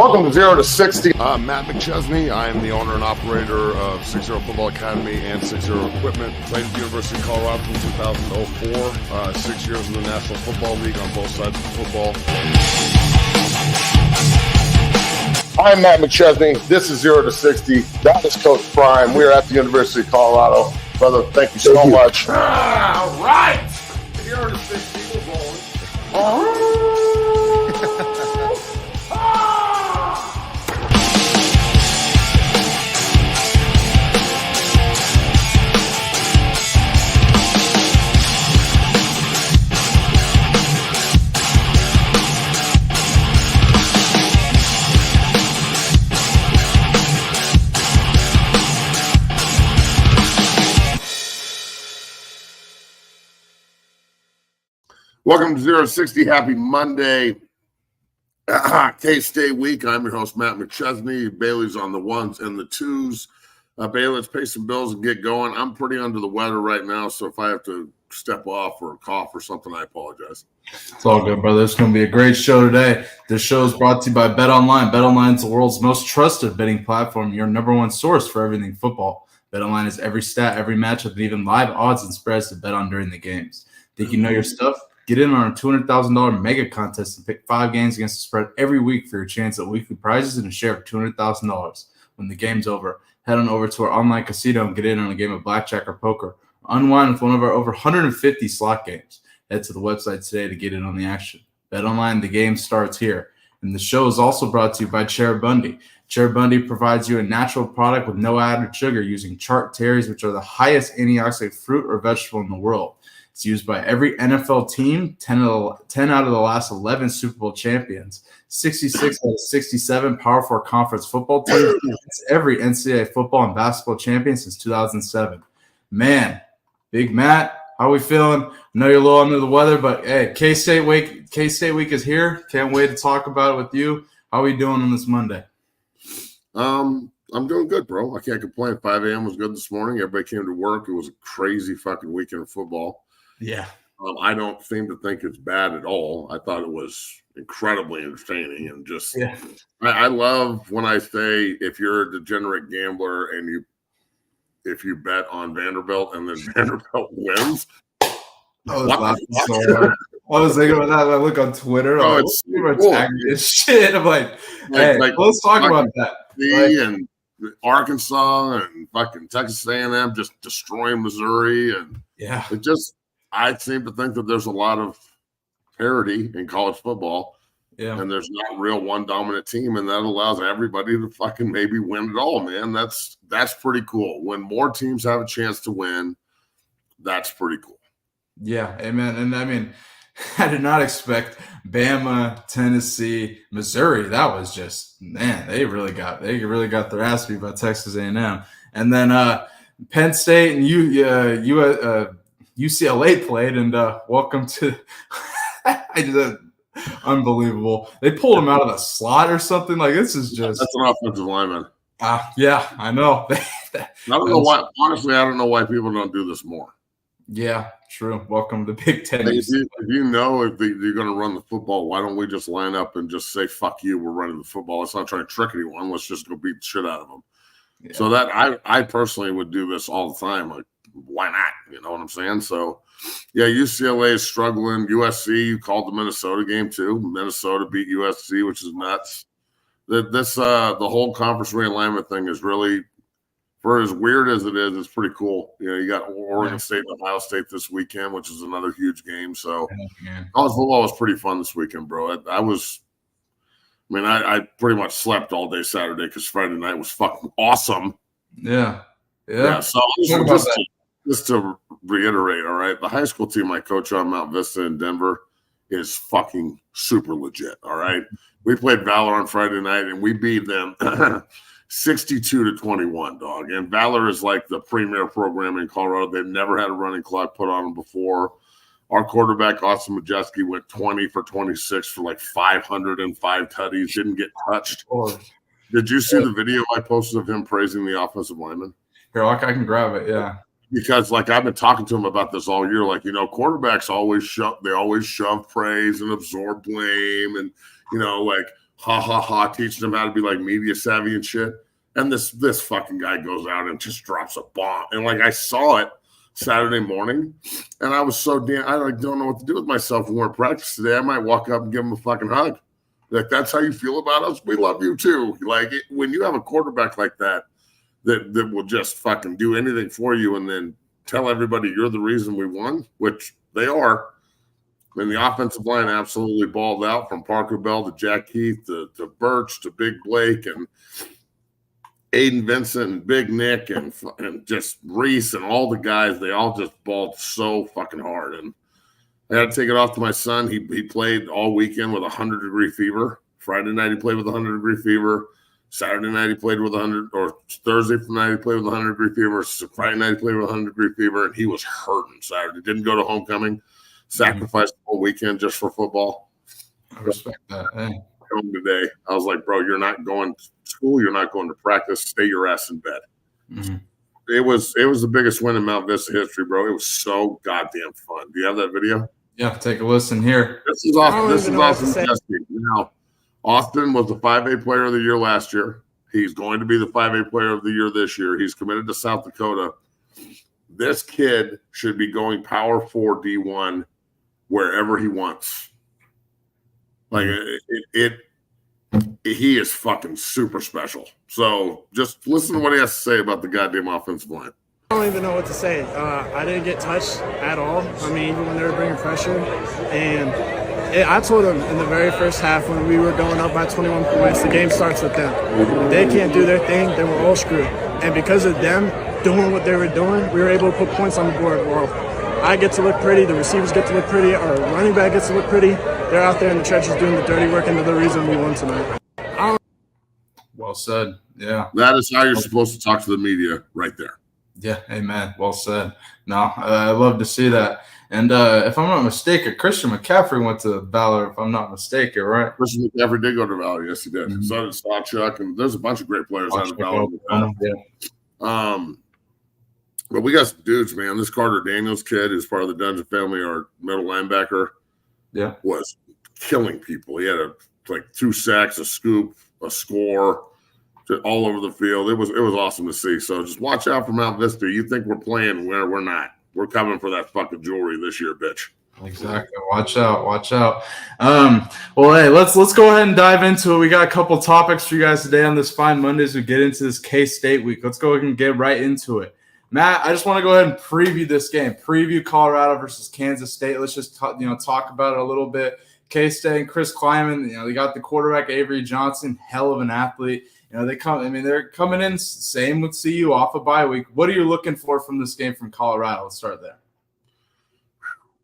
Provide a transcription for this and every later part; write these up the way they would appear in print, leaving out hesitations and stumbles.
Welcome to 0 to 60. I'm Matt McChesney. I am the owner and operator of 60 Football Academy and 60 Equipment. Played at the University of Colorado from 2004. 6 years in the National Football League on both sides of football. I'm Matt McChesney. This is 0 to 60. That is Coach Prime. We are at the University of Colorado. Brother, thank you so much. All right. 0 to 60. We're rolling. Welcome to 0 to 60. Happy Monday. K-State week. I'm your host, Matt McChesney. Bailey's on the ones and the twos. Bailey, let's pay some bills and get going. I'm pretty under the weather right now, so if I have to step off or cough or something, I apologize. It's all good, brother. It's going to be a great show today. This show is brought to you by BetOnline. BetOnline is the world's most trusted betting platform, your number one source for everything football. BetOnline is every stat, every matchup, and even live odds and spreads to bet on during the games. Think you know your stuff? Get in on a $200,000 mega contest and pick 5 games against the spread every week for your chance at weekly prizes and a share of $200,000. When the game's over, head on over to our online casino and get in on a game of blackjack or poker. Unwind with one of our over 150 slot games. Head to the website today to get in on the action. Bet online, the game starts here. And the show is also brought to you by Cherubundy. Cherubundy provides you a natural product with no added sugar using chart cherries, which are the highest antioxidant fruit or vegetable in the world. It's used by every NFL team, 10 out of the last 11 Super Bowl champions, 66 out of 67 Power 4 conference football teams. It's every NCAA football and basketball champion since 2007. Man, Big Matt, how are we feeling? I know you're a little under the weather, but hey, K-State week is here. Can't wait to talk about it with you. How are we doing on this Monday? I'm doing good, bro. I can't complain. 5 a.m. was good this morning. Everybody came to work. It was a crazy fucking weekend of football. Yeah. I don't seem to think it's bad at all. I thought it was incredibly entertaining and just I love when I say if you're a degenerate gambler and if you bet on Vanderbilt and then Vanderbilt wins. I was thinking about that. I look on Twitter. I'm this shit. I'm like, hey, let's talk about that. And Arkansas and fucking Texas A&M just destroying Missouri, and it just. I seem to think that there's a lot of parity in college football, and there's not real one dominant team, and that allows everybody to fucking maybe win it all, man. That's pretty cool. When more teams have a chance to win, that's pretty cool. Yeah, amen. And I mean, I did not expect Bama, Tennessee, Missouri. That was just, man, they really got their ass beat by Texas A&M, and then Penn State and UCLA played, and welcome to unbelievable. They pulled him out of the slot or something. Like, this is just that's an offensive lineman. Yeah, I know. I don't know why. Honestly, I don't know why people don't do this more. Yeah, true. Welcome to Big Ten. If you know if you're going to run the football, why don't we just line up and just say "fuck you"? We're running the football. Let's not try to trick anyone. Let's just go beat the shit out of them. Yeah. So that I personally would do this all the time. Like, why not? You know what I'm saying? So, yeah, UCLA is struggling. USC, you called the Minnesota game too. Minnesota beat USC, which is nuts. The whole conference realignment thing is really, for as weird as it is, it's pretty cool. You know, you got Oregon State and Ohio State this weekend, which is another huge game. So, college football was pretty fun this weekend, bro. I pretty much slept all day Saturday because Friday night was fucking awesome. Yeah. So just to reiterate, all right, the high school team I coach on, Mount Vista in Denver, is fucking super legit. All right, we played Valor on Friday night and we beat them 62-21, dog. And Valor is like the premier program in Colorado. They've never had a running clock put on them before. Our quarterback, Austin Majewski, went 20 for 26 for like 505 tutties, didn't get touched. Did you see the video I posted of him praising the offensive lineman? Here, I can grab it, yeah. Because, like, I've been talking to him about this all year. Like, you know, quarterbacks always shove praise and absorb blame. And, you know, like, ha ha ha, teaching them how to be like media savvy and shit. And this fucking guy goes out and just drops a bomb. And like I saw it Saturday morning, and I was so damn, I like don't know what to do with myself when we're at practice today. I might walk up and give him a fucking hug. Like, that's how you feel about us? We love you too. Like, when you have a quarterback like that will just fucking do anything for you and then tell everybody you're the reason we won, which they are. And the offensive line absolutely balled out, from Parker Bell to Jack Heath to Birch to Big Blake and Aiden Vincent and Big Nick and just Reese and all the guys. They all just balled so fucking hard. And I had to take it off to my son. He played all weekend with 100-degree fever. Friday night he played with 100-degree fever. Saturday night he played with 100, or Thursday night he played with 100-degree fever. Friday night he played with 100-degree fever, and he was hurting Saturday. Didn't go to homecoming. Sacrificed the whole weekend just for football. I respect that. Hey. Home today. I was like, bro, you're not going to school. You're not going to practice. Stay your ass in bed. Mm-hmm. It was the biggest win in Mount Vista history, bro. It was so goddamn fun. Do you have that video? Yeah, take a listen here. This is awesome. Testing. Now, Austin was the 5A player of the year last year. He's going to be the 5A player of the year this year. He's committed to South Dakota. This kid should be going Power 4 D1 wherever he wants. Like he is fucking super special. So just listen to what he has to say about the goddamn offensive line. I don't even know what to say. I didn't get touched at all. I mean, even when they were bringing pressure. And I told them in the very first half when we were going up by 21 points, the game starts with them. If they can't do their thing, then we're all screwed. And because of them doing what they were doing, we were able to put points on the board. Well, I get to look pretty, the receivers get to look pretty, our running back gets to look pretty. They're out there in the trenches doing the dirty work, and they're the reason we won tonight. Well said. Yeah. That is how you're supposed to talk to the media right there. Yeah. Amen. Well said. No, I love to see that. And if I'm not mistaken, Christian McCaffrey went to Valor, if I'm not mistaken, right? Christian McCaffrey did go to Valor. Yes, he did. Mm-hmm. So did Sawchuck, and there's a bunch of great players out of Valor. Yeah. But we got some dudes, man. This Carter Daniels kid, who's part of the Dungeon family, our middle linebacker, was killing people. He had like 2 sacks, a scoop, a score, all over the field. It was awesome to see. So just watch out for Mount Vista. You think we're playing where we're not. We're coming for that fucking jewelry this year, bitch. Exactly. Watch out. Watch out. Well, hey, let's go ahead and dive into it. We got a couple topics for you guys today on this fine Monday as we get into this K-State week. Let's go ahead and get right into it. Matt, I just want to go ahead and preview this game. Preview Colorado versus Kansas State. Let's just talk about it a little bit. K-State and Chris Kleiman, they got the quarterback Avery Johnson, hell of an athlete. They're coming in same with CU off a bye week. What are you looking for from this game from Colorado? Let's start there.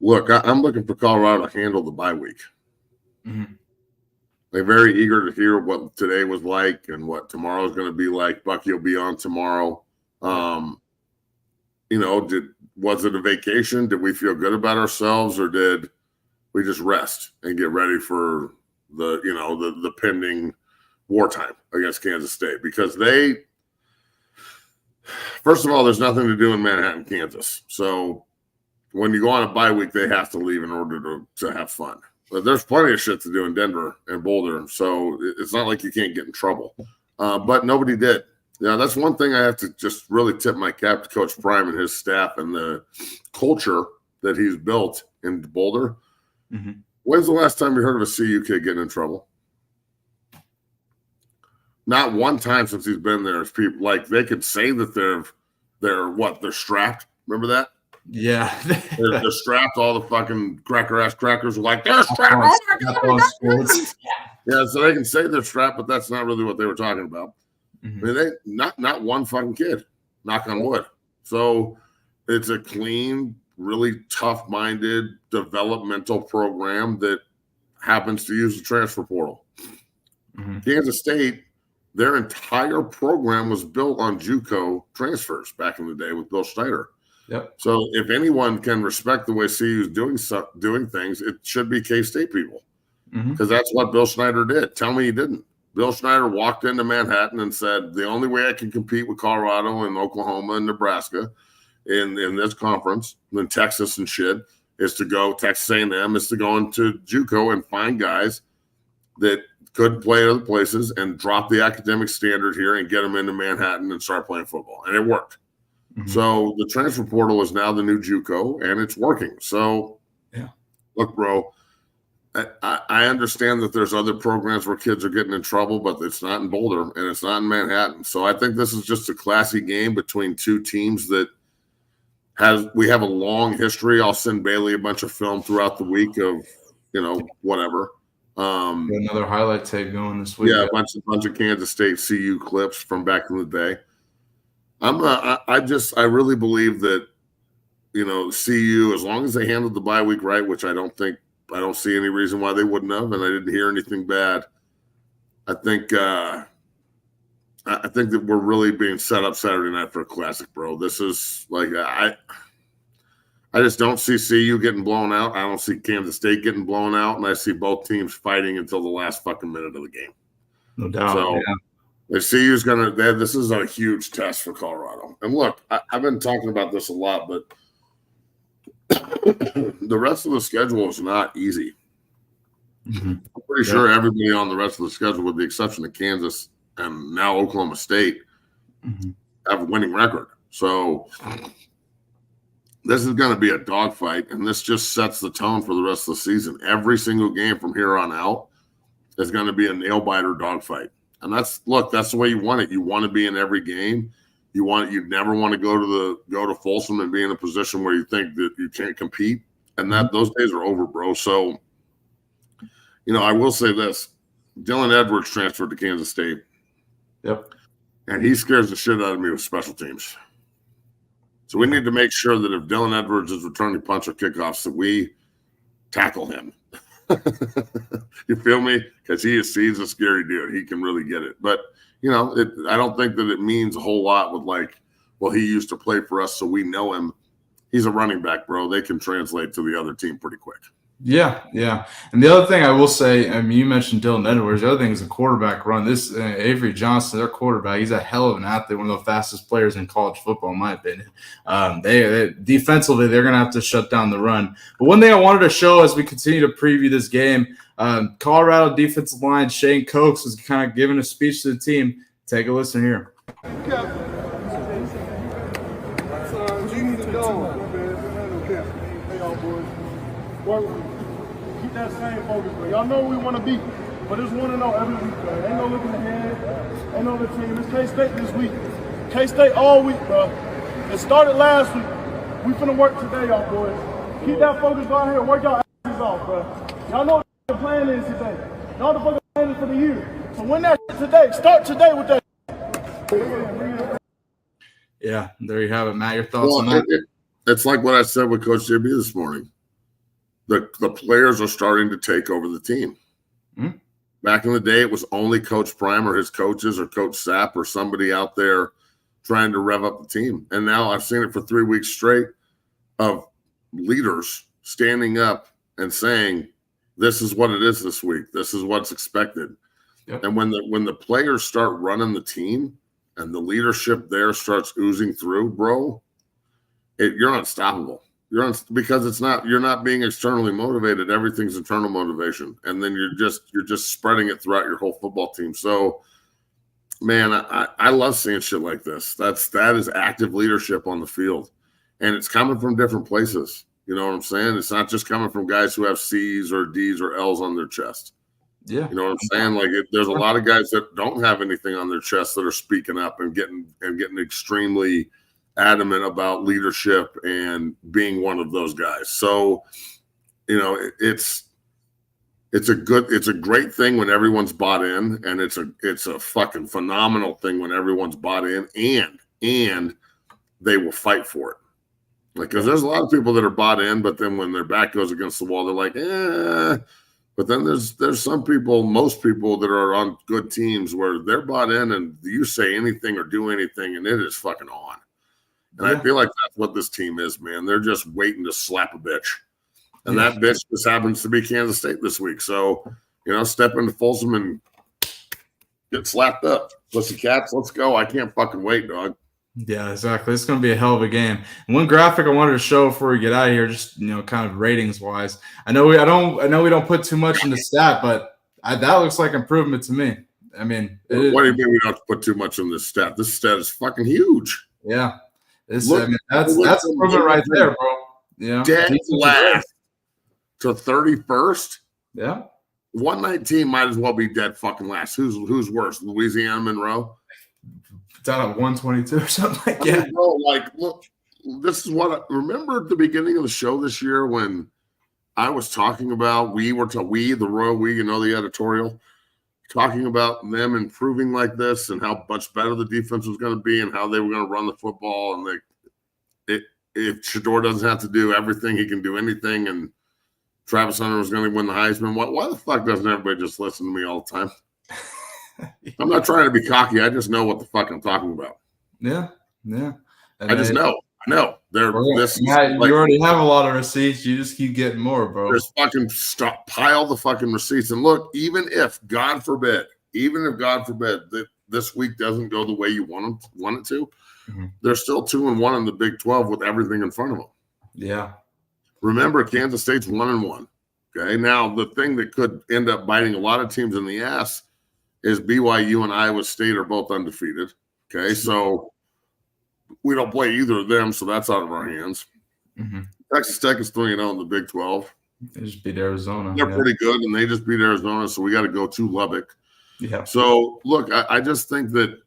Look, I'm looking for Colorado to handle the bye week. Mm-hmm. They're very eager to hear what today was like and what tomorrow is going to be like. Bucky will be on tomorrow. Was it a vacation? Did we feel good about ourselves, or did we just rest and get ready for the pending wartime against Kansas State? Because first of all, there's nothing to do in Manhattan, Kansas. So when you go on a bye week, they have to leave in order to have fun. But there's plenty of shit to do in Denver and Boulder. So it's not like you can't get in trouble. But nobody did. That's one thing I have to just really tip my cap to Coach Prime and his staff and the culture that he's built in Boulder. Mm-hmm. When's the last time you heard of a CU kid getting in trouble? Not one time since he's been there. People like they could say that they're strapped. Remember that? Yeah. they're strapped. All the fucking cracker-ass crackers are like, they're strapped. Oh, my God. Yeah, so they can say they're strapped, but that's not really what they were talking about. Mm-hmm. I mean, not one fucking kid, knock on wood. So it's a clean, really tough-minded developmental program that happens to use the transfer portal. Mm-hmm. Kansas State, their entire program was built on JUCO transfers back in the day with Bill Schneider. Yep. So if anyone can respect the way CU is doing things, it should be K-State people, because that's what Bill Schneider did. Tell me he didn't. Bill Schneider walked into Manhattan and said, the only way I can compete with Colorado and Oklahoma and Nebraska in this conference, and Texas and shit, is to go Texas A&M, is to go into JUCO and find guys that could play other places and drop the academic standard here and get them into Manhattan and start playing football. And it worked. Mhm. So the transfer portal is now the new JUCO, and it's working. So, yeah, look, bro, I understand that there's other programs where kids are getting in trouble, but it's not in Boulder and it's not in Manhattan. So I think this is just a classy game between two teams that we have a long history. I'll send Bailey a bunch of film throughout the week of, whatever. Another highlight tape going this week. Yeah, a bunch of Kansas State CU clips from back in the day. I really believe that, CU, as long as they handled the bye week right, which I don't see any reason why they wouldn't have, and I didn't hear anything bad. I think that we're really being set up Saturday night for a classic, bro. This is like I just don't see CU getting blown out. I don't see Kansas State getting blown out, and I see both teams fighting until the last fucking minute of the game. No doubt. So, yeah. the CU's this is a huge test for Colorado. And look, I've been talking about this a lot, but the rest of the schedule is not easy. Mm-hmm. I'm pretty sure everybody on the rest of the schedule, with the exception of Kansas and now Oklahoma State, Mm-hmm. have a winning record. So this is going to be a dogfight, and this just sets the tone for the rest of the season. Every single game from here on out is going to be a nail-biter dogfight. And that's the way you want it. You want to be in every game. You never want to go to Folsom and be in a position where you think that you can't compete. And those days are over, bro. So, I will say this. Dylan Edwards transferred to Kansas State. Yep. And he scares the shit out of me with special teams. So we need to make sure that if Dylan Edwards is returning punch or kickoffs, that we tackle him. You feel me? Because he's a scary dude. He can really get it. But, I don't think that it means a whole lot with he used to play for us, so we know him. He's a running back, bro. They can translate to the other team pretty quick. Yeah. And the other thing I will say, you mentioned Dylan Edwards. The other thing is the quarterback run. This Avery Johnson, their quarterback, he's a hell of an athlete, one of the fastest players in college football, in my opinion. They defensively, they're going to have to shut down the run. But one thing I wanted to show as we continue to preview this game, Colorado defensive line Shane Coates was kind of giving a speech to the team. Take a listen here. Keep that same focus, bro. Y'all know we want to beat, but it's 1-0 every week, bro. Ain't no looking ahead. Ain't no other team. It's K-State this week. K-State all week, bro. It started last week. We finna work today, y'all boys. Keep that focus down here. Work y'all asses off, bro. Y'all know what the plan is today. Y'all the fucking plan is for the year. So win that today. Start today with that. Yeah, there you have it, Matt. Your thoughts on that? It's like what I said with Coach JB this morning. The players are starting to take over the team. Mm-hmm. Back in the day, it was only Coach Prime or his coaches or Coach Sapp or somebody out there trying to rev up the team. And now I've seen it for 3 weeks straight of leaders standing up and saying, this is what it is this week. This is what's expected. Yep. And when the players start running the team and the leadership there starts oozing through, bro, you're unstoppable. Because you're not being externally motivated. Everything's internal motivation, and then you're just spreading it throughout your whole football team. So, man, I love seeing shit like this. That is active leadership on the field, and it's coming from different places. You know what I'm saying? It's not just coming from guys who have C's or D's or L's on their chest. Yeah, you know what I'm saying? Like there's a lot of guys that don't have anything on their chest that are speaking up and getting extremely adamant about leadership and being one of those guys. So, it's a great thing when everyone's bought in, and it's a fucking phenomenal thing when everyone's bought in and they will fight for it. Like, because there's a lot of people that are bought in, but then when their back goes against the wall, they're like, eh. But then there's some people, most people that are on good teams where they're bought in, and you say anything or do anything, and it is fucking on. And I feel like that's what this team is, man. They're just waiting to slap a bitch. And that bitch just happens to be Kansas State this week. So, step into Folsom and get slapped up. Pussycats, let's go. I can't fucking wait, dog. Yeah, exactly. It's going to be a hell of a game. And one graphic I wanted to show before we get out of here, just kind of ratings wise. I know we don't put too much into stat, but That looks like improvement to me. I mean, What do you mean we don't have to put too much on this stat? This stat is fucking huge. yeah. That's Look, improvement right there, bro. Yeah. Dead last to 31st. Yeah. 119 might as well be dead fucking last. Who's worse, Louisiana Monroe? Down at 122 or something like that. I mean, bro, like, look, this is what I remember at the beginning of the show this year when I was talking about the royal we, the editorial, talking about them improving like this and how much better the defense was going to be and how they were going to run the football. And if Shedeur doesn't have to do everything, he can do anything. And Travis Hunter was going to win the Heisman. Why the fuck doesn't everybody just listen to me all the time? I'm not trying to be cocky. I just know what the fuck I'm talking about. Yeah. And I just know. I know. You already have a lot of receipts. You just keep getting more, bro. There's fucking pile the fucking receipts. And look, even if God forbid that this week doesn't go the way you want it to, they're still 2-1 in the Big 12 with everything in front of them. Yeah. Remember, Kansas State's 1-1. Okay. Now, the thing that could end up biting a lot of teams in the ass is BYU and Iowa State are both undefeated. Okay. So we don't play either of them, so that's out of our hands. Texas Tech is 3-0 in the Big 12. They just beat Arizona. They're pretty good, and they just beat Arizona, so we got to go to Lubbock. Yeah. So, look, I just think that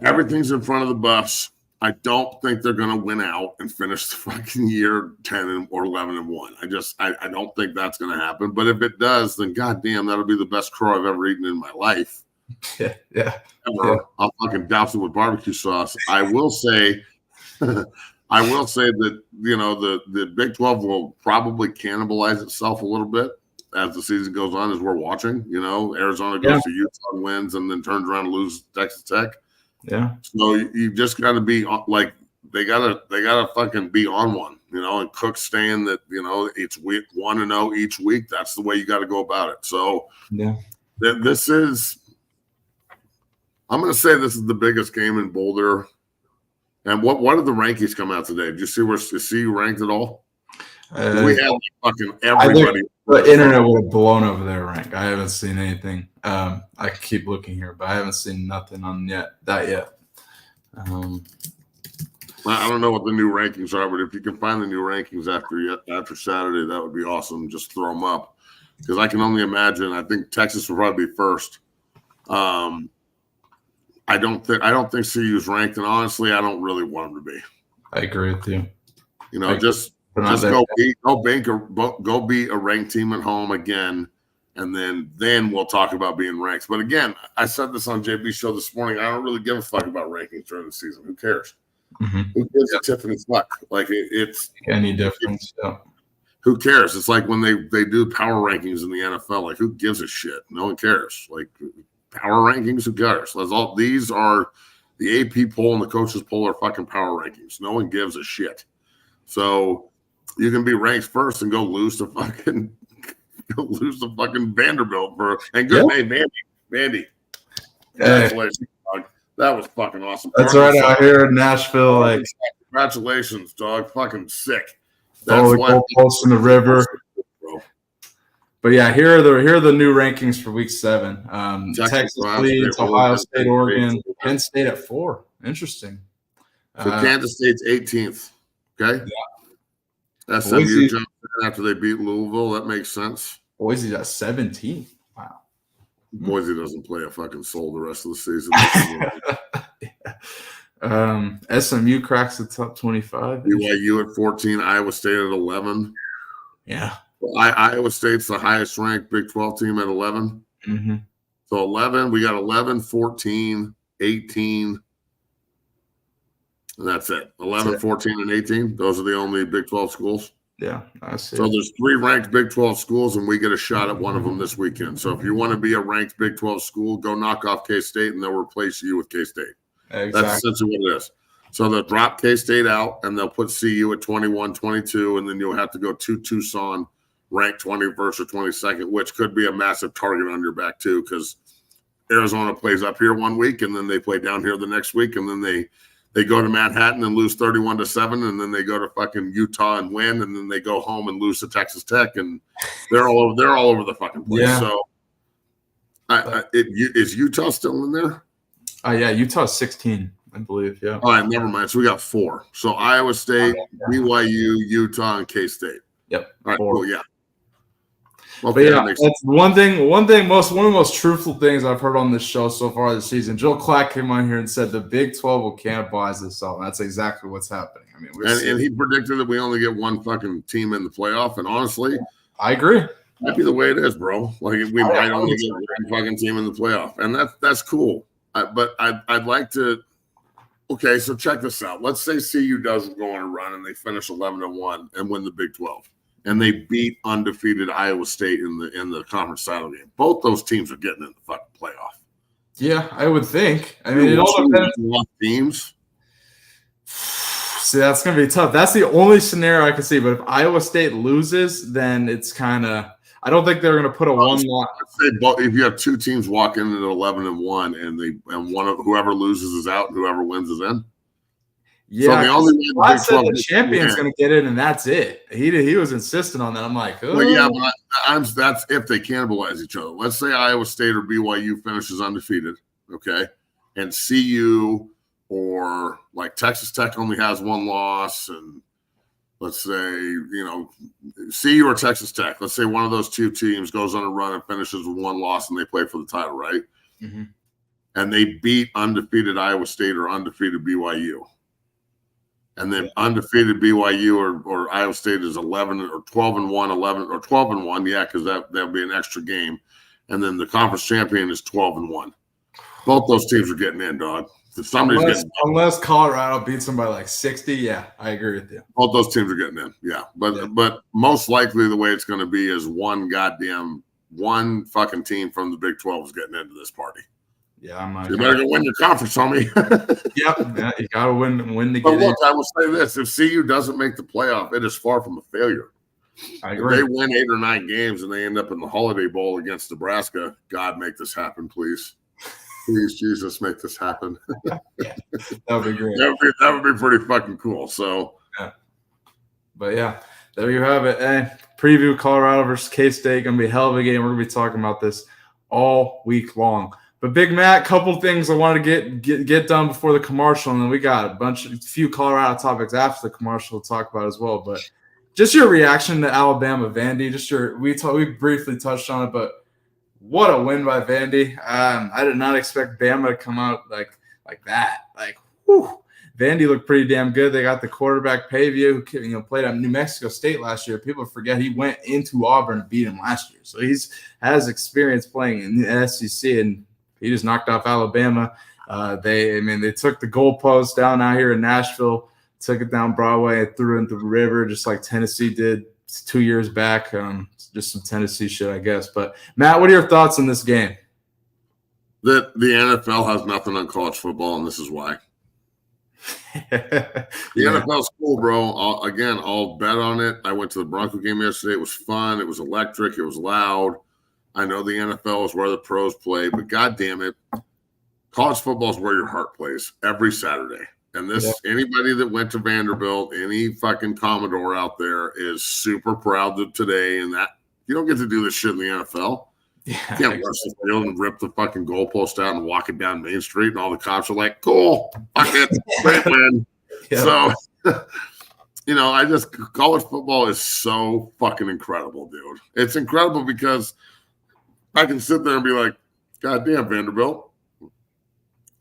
everything's in front of the Buffs. I don't think they're going to win out and finish the fucking year 10 or 11-1. I don't think that's going to happen. But if it does, then goddamn, that'll be the best crow I've ever eaten in my life. Yeah. Ever. I'll fucking douse it with barbecue sauce. I will say that the Big 12 will probably cannibalize itself a little bit as the season goes on, as we're watching. Arizona goes to Utah and wins, and then turns around and loses to Texas Tech. Yeah. So you just got to be like they gotta fucking be on one, And Cook's saying that it's week 1-0 each week. That's the way you got to go about it. So yeah, this is. I'm going to say this is the biggest game in Boulder. And what did the rankings come out today? Did you see you ranked at all? We had fucking everybody. The internet would have blown over their rank. I haven't seen anything. I keep looking here, but I haven't seen nothing on that yet. I don't know what the new rankings are, but if you can find the new rankings after Saturday, that would be awesome. Just throw them up, because I can only imagine. I think Texas will probably be first. I don't think CU's ranked, and honestly, I don't really want them to be. I agree with you. Just go beat a ranked team at home again, and then we'll talk about being ranked. But again, I said this on JB's show this morning. I don't really give a fuck about rankings during the season. Who cares? Who gives a Tiffany fuck? Like it's any difference? Yeah. Who cares? It's like when they do power rankings in the NFL. Like, who gives a shit? No one cares. Like, power rankings, who cares? These are the AP poll and the coaches poll are fucking power rankings. No one gives a shit. So you can be ranked first and go lose to fucking Vanderbilt and good name, Vandy. Congratulations, dog. That was fucking awesome. That's right out here in Nashville. Like, congratulations, dog. Fucking sick. That's the goalposts in the river. But yeah, here are the new rankings for Week 7. Texas leads, Ohio State, Oregon, Penn State at 4. Interesting. So Kansas State's 18th. Okay. Yeah. SMU jumped in after they beat Louisville. That makes sense. Boise's at 17. Wow. Boise doesn't play a fucking soul the rest of the season. SMU cracks the top 25. BYU at 14. Iowa State at 11. Yeah. Iowa State's the highest ranked Big 12 team at 11. So 11, we got 11, 14, 18. And that's it. 11, 14, and 18. Those are the only Big 12 schools. Yeah, I see. So there's 3 ranked Big 12 schools, and we get a shot at one of them this weekend. So if you want to be a ranked Big 12 school, go knock off K-State, and they'll replace you with K-State. Exactly. That's essentially what it is. So they'll drop K-State out, and they'll put CU at 21, 22, and then you'll have to go to Tucson, ranked 21st or 22nd, which could be a massive target on your back too, because Arizona plays up here one week, and then they play down here the next week, and then they go to Manhattan and lose 31-7, and then they go to fucking Utah and win, and then they go home and lose to Texas Tech, and they're all over the fucking place. Yeah. So Is Utah still in there? Yeah, Utah's 16, I believe. Yeah. All right, never mind. So we got 4. So Iowa State, BYU, Utah, and K-State. Yep. All right, 4. cool. Yeah. But Okay, yeah, that's one thing. One of the most truthful things I've heard on this show so far this season. Joe Clack came on here and said the Big 12 will cannibalize this all. That's exactly what's happening. I mean, and he predicted that we only get one fucking team in the playoff. And honestly, I agree. That'd be the way it is, bro. Like we might only get one fucking team in the playoff, and that's cool. But I'd like to. Okay, so check this out. Let's say CU doesn't go on a run and they finish 11-1 and win the Big 12. And they beat undefeated Iowa State in the conference title game. Both those teams are getting in the fucking playoff. Yeah, I would think. I mean, it all depends. Teams. See, that's going to be tough. That's the only scenario I can see. But if Iowa State loses, then it's kind of. I don't think they're going to put a one loss. If you have 2 teams walk in at 11-1, and one of whoever loses is out, and whoever wins is in. Yeah, so the champion's going to get in, and that's it. He was insistent on that. I'm like, oh. Well, yeah, but that's if they cannibalize each other. Let's say Iowa State or BYU finishes undefeated, okay, and CU or like Texas Tech only has 1 loss, and let's say CU or Texas Tech. Let's say one of those 2 teams goes on a run and finishes with 1 loss, and they play for the title, right? Mm-hmm. And they beat undefeated Iowa State or undefeated BYU. And then undefeated BYU or Iowa State is 11 or 12-1, 11 or 12-1. Yeah, because that would be an extra game. And then the conference champion is 12-1. Both those teams are getting in, dog. If unless Colorado beats them by like 60, yeah, I agree with you. Both those teams are getting in, yeah. But most likely the way it's going to be is one fucking team from the Big 12 is getting into this party. Yeah, I'm not. You better go win your conference, homie. Yeah, you gotta win to but get look, in. I will say this: if CU doesn't make the playoff, it is far from a failure. I agree. If they win 8 or 9 games and they end up in the Holiday Bowl against Nebraska, God, make this happen, please. Please, Jesus, make this happen. That would be great. That would be pretty fucking cool. So, yeah. But yeah, there you have it. And preview Colorado versus K-State, gonna be a hell of a game. We're gonna be talking about this all week long. But Big Matt, couple things I wanted to get done before the commercial, and then we got a few Colorado topics after the commercial to talk about as well. But just your reaction to Alabama, Vandy. We briefly touched on it, but what a win by Vandy! I did not expect Bama to come out like that. Like, whew. Vandy looked pretty damn good. They got the quarterback Pavia, who played at New Mexico State last year. People forget he went into Auburn and beat him last year, so has experience playing in the SEC and. He just knocked off Alabama. They took the goalpost down out here in Nashville, took it down Broadway, and threw it into the river, just like Tennessee did 2 years back. Just some Tennessee shit, I guess. But Matt, what are your thoughts on this game? The NFL has nothing on college football, and this is why. The NFL's cool, bro. I'll bet on it. I went to the Bronco game yesterday. It was fun. It was electric. It was loud. I know the NFL is where the pros play, but God damn it, college football is where your heart plays every Saturday. And anybody that went to Vanderbilt, any fucking Commodore out there is super proud today. And that you don't get to do this shit in the NFL. Yeah, you can't rush the field and rip the fucking goalpost out and walk it down Main Street, and all the cops are like, "Cool, fuck it, great win." So, college football is so fucking incredible, dude. It's incredible because I can sit there and be like, God damn, Vanderbilt,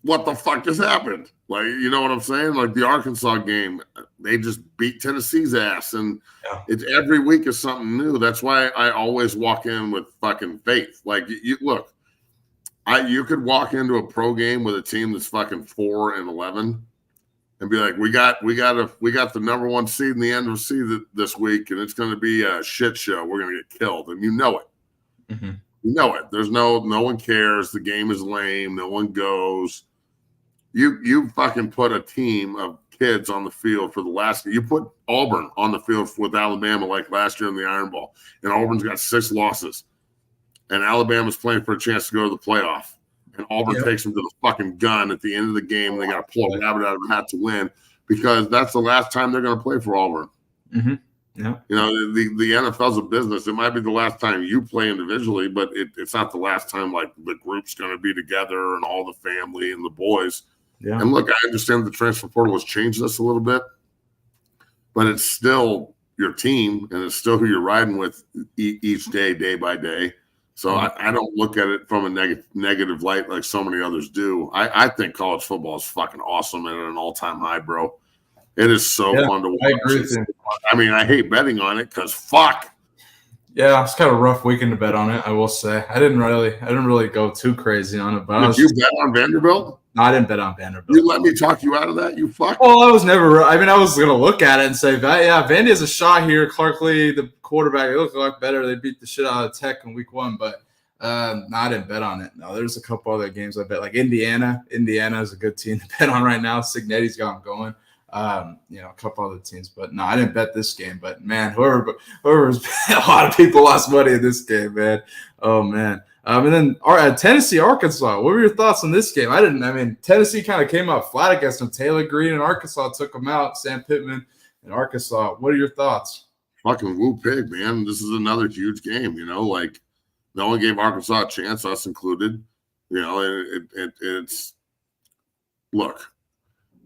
what the fuck just happened? Like, you know what I'm saying? Like the Arkansas game, they just beat Tennessee's ass. And it's every week is something new. That's why I always walk in with fucking faith. Like, you you could walk into a pro game with a team that's fucking 4-11 and be like, we got the number 1 seed in the NFC this week, and it's going to be a shit show. We're going to get killed. And you know it. Mm-hmm. You know it. There's no one cares. The game is lame. No one goes. You fucking put a team of kids on the field for the last. You put Auburn on the field with Alabama like last year in the Iron Bowl, and Auburn's got 6 losses, and Alabama's playing for a chance to go to the playoff, and Auburn takes them to the fucking gun at the end of the game. And they got to pull a rabbit out of the hat to win because that's the last time they're going to play for Auburn. Mm-hmm. Yeah. You know, the NFL's a business. It might be the last time you play individually, but it's not the last time like the group's going to be together and all the family and the boys. Yeah. And look, I understand the transfer portal has changed this a little bit, but it's still your team and it's still who you're riding with each day, day by day. So I don't look at it from a negative light like so many others do. I think college football is fucking awesome and at an all-time high, bro. It is so fun to watch. I agree with you. I mean, I hate betting on it because fuck. Yeah, it's kind of a rough weekend to bet on it, I will say. I didn't really go too crazy on it. But Did you bet on Vanderbilt? No, I didn't bet on Vanderbilt. You let me talk you out of that, you fuck. Well, I was never. I mean, I was going to look at it and say, yeah, Vandy has a shot here. Clark Lee, the quarterback, it looked a lot better. They beat the shit out of Tech in week 1, but no, I didn't bet on it. No, there's a couple other games I bet, like Indiana. Indiana is a good team to bet on right now. Signetti's got them going. You know, a couple other teams, but no, I didn't bet this game. But man, whoever's a lot of people lost money in this game, man. Oh man. And then Tennessee, Arkansas. What were your thoughts on this game? I mean, Tennessee kind of came out flat against them. Taylor Green and Arkansas took them out. Sam Pittman and Arkansas. What are your thoughts? Fucking woo pig, man. This is another huge game. You know, like no one gave Arkansas a chance, us included. You know, it's look.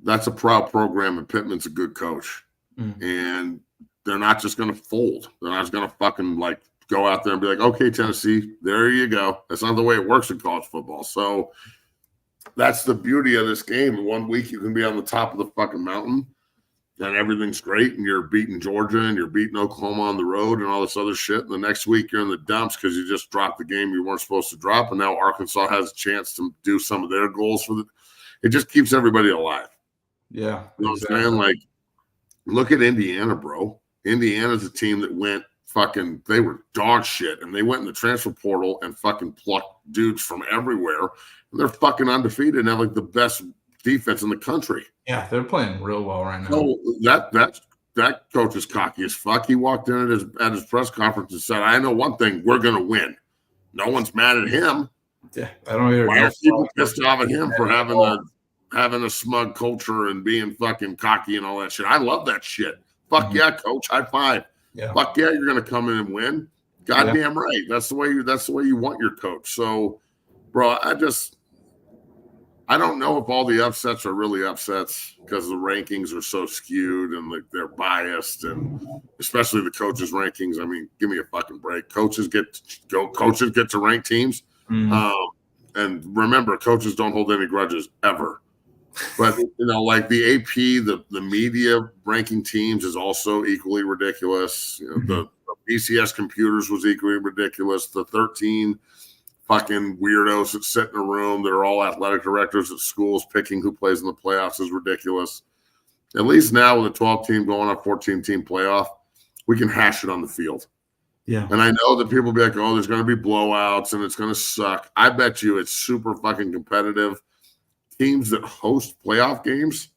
That's a proud program, and Pittman's a good coach. And they're not just going to fold. They're not just going to fucking, like, go out there and be like, okay, Tennessee, there you go. That's not the way it works in college football. So that's the beauty of this game. 1 week you can be on the top of the fucking mountain, and everything's great, and you're beating Georgia, and you're beating Oklahoma on the road and all this other shit. And the next week you're in the dumps because you just dropped the game you weren't supposed to drop, and now Arkansas has a chance to do some of their goals for it just keeps everybody alive. Yeah. You know what I'm saying? Like, look at Indiana, bro. Indiana's a team that went they were dog shit, and they went in the transfer portal and fucking plucked dudes from everywhere, and they're fucking undefeated and have like the best defense in the country. Yeah, they're playing real well right now. So that coach is cocky as fuck. He walked in at his press conference and said, I know one thing, we're gonna win. No one's mad at him. Yeah, I don't hear. Why are people pissed off at him for having a smug culture and being fucking cocky and all that shit? I love that shit. Fuck yeah, coach. High five. Yeah. Fuck yeah, you're gonna come in and win. Goddamn right. That's the way you want your coach. So, bro, I don't know if all the upsets are really upsets because the rankings are so skewed and like they're biased, and especially the coaches' rankings. I mean, give me a fucking break. Coaches get to rank teams. And remember, coaches don't hold any grudges ever. But, you know, like the AP, the media ranking teams is also equally ridiculous. You know, the BCS computers was equally ridiculous. The 13 fucking weirdos that sit in a room that are all athletic directors at schools picking who plays in the playoffs is ridiculous. At least now with a 12-team going on a 14-team playoff, we can hash it on the field. Yeah. And I know that people will be like, oh, there's going to be blowouts and it's going to suck. I bet you it's super fucking competitive. Teams that host playoff games,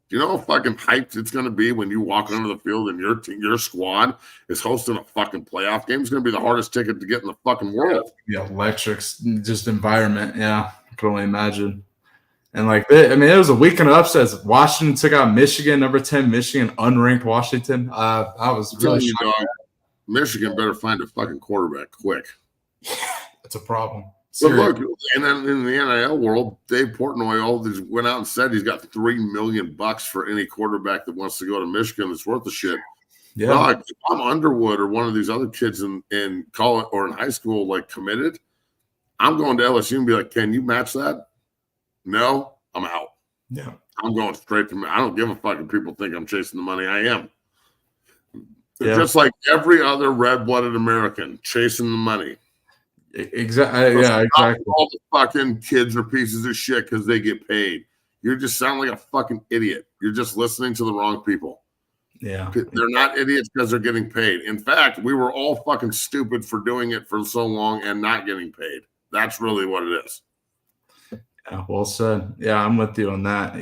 do you know how fucking hyped it's going to be when you walk onto the field and your squad is hosting a fucking playoff game? It's going to be the hardest ticket to get in the fucking world. Yeah, electric, just environment. Yeah, I can only imagine. And like, it was a weekend of upsets. Washington took out Michigan, number 10 Michigan, unranked Washington. I was really shocked. Dog, Michigan better find a fucking quarterback quick. That's a problem. But look, and then in the NIL world, Dave Portnoy went out and said he's got $3 million for any quarterback that wants to go to Michigan that's worth the shit. Yeah. Dog, if I'm Underwood or one of these other kids in college or in high school, like committed, I'm going to LSU and be like, can you match that? No, I'm out. Yeah. I'm going straight to me. I don't give a fuck if people think I'm chasing the money. I am. Yeah. Just like every other red-blooded American chasing the money. Exactly. Yeah, exactly. All the fucking kids are pieces of shit because they get paid. You just sound like a fucking idiot. You're just listening to the wrong people. Yeah. They're not idiots because they're getting paid. In fact, we were all fucking stupid for doing it for so long and not getting paid. That's really what it is. Yeah, well said. Yeah, I'm with you on that.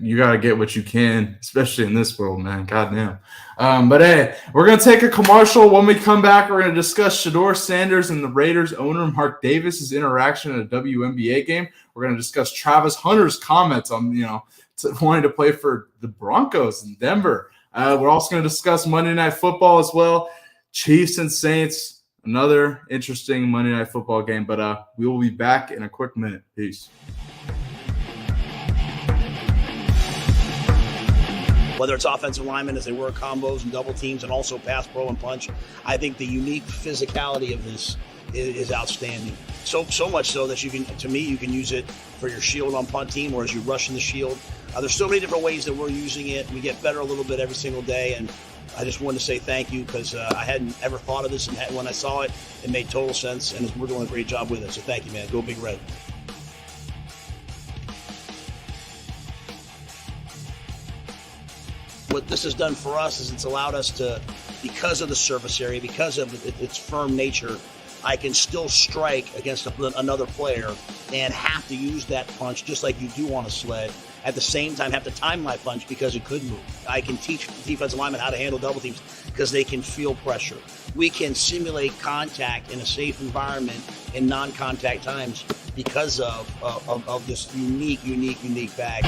You got to get what you can, especially in this world, man. Goddamn. But hey, we're going to take a commercial. When we come back, we're going to discuss Shedeur Sanders and the Raiders owner, Mark Davis's interaction at a WNBA game. We're going to discuss Travis Hunter's comments on, wanting to play for the Broncos in Denver. We're also going to discuss Monday Night Football as well. Chiefs and Saints, another interesting Monday Night Football game. But we will be back in a quick minute. Peace. Whether it's offensive linemen as they work combos and double teams and also pass, pro, and punch, I think the unique physicality of this is outstanding. So much so that you can use it for your shield on punt team or as you rush in the shield. There's so many different ways that we're using it. We get better a little bit every single day, and I just wanted to say thank you because I hadn't ever thought of this, and when I saw it, it made total sense, and we're doing a great job with it. So thank you, man. Go Big Red. What this has done for us is it's allowed us to, because of the surface area, because of its firm nature, I can still strike against another player and have to use that punch just like you do on a sled. At the same time, have to time my punch because it could move. I can teach defensive linemen how to handle double teams because they can feel pressure. We can simulate contact in a safe environment in non-contact times because of this unique bag.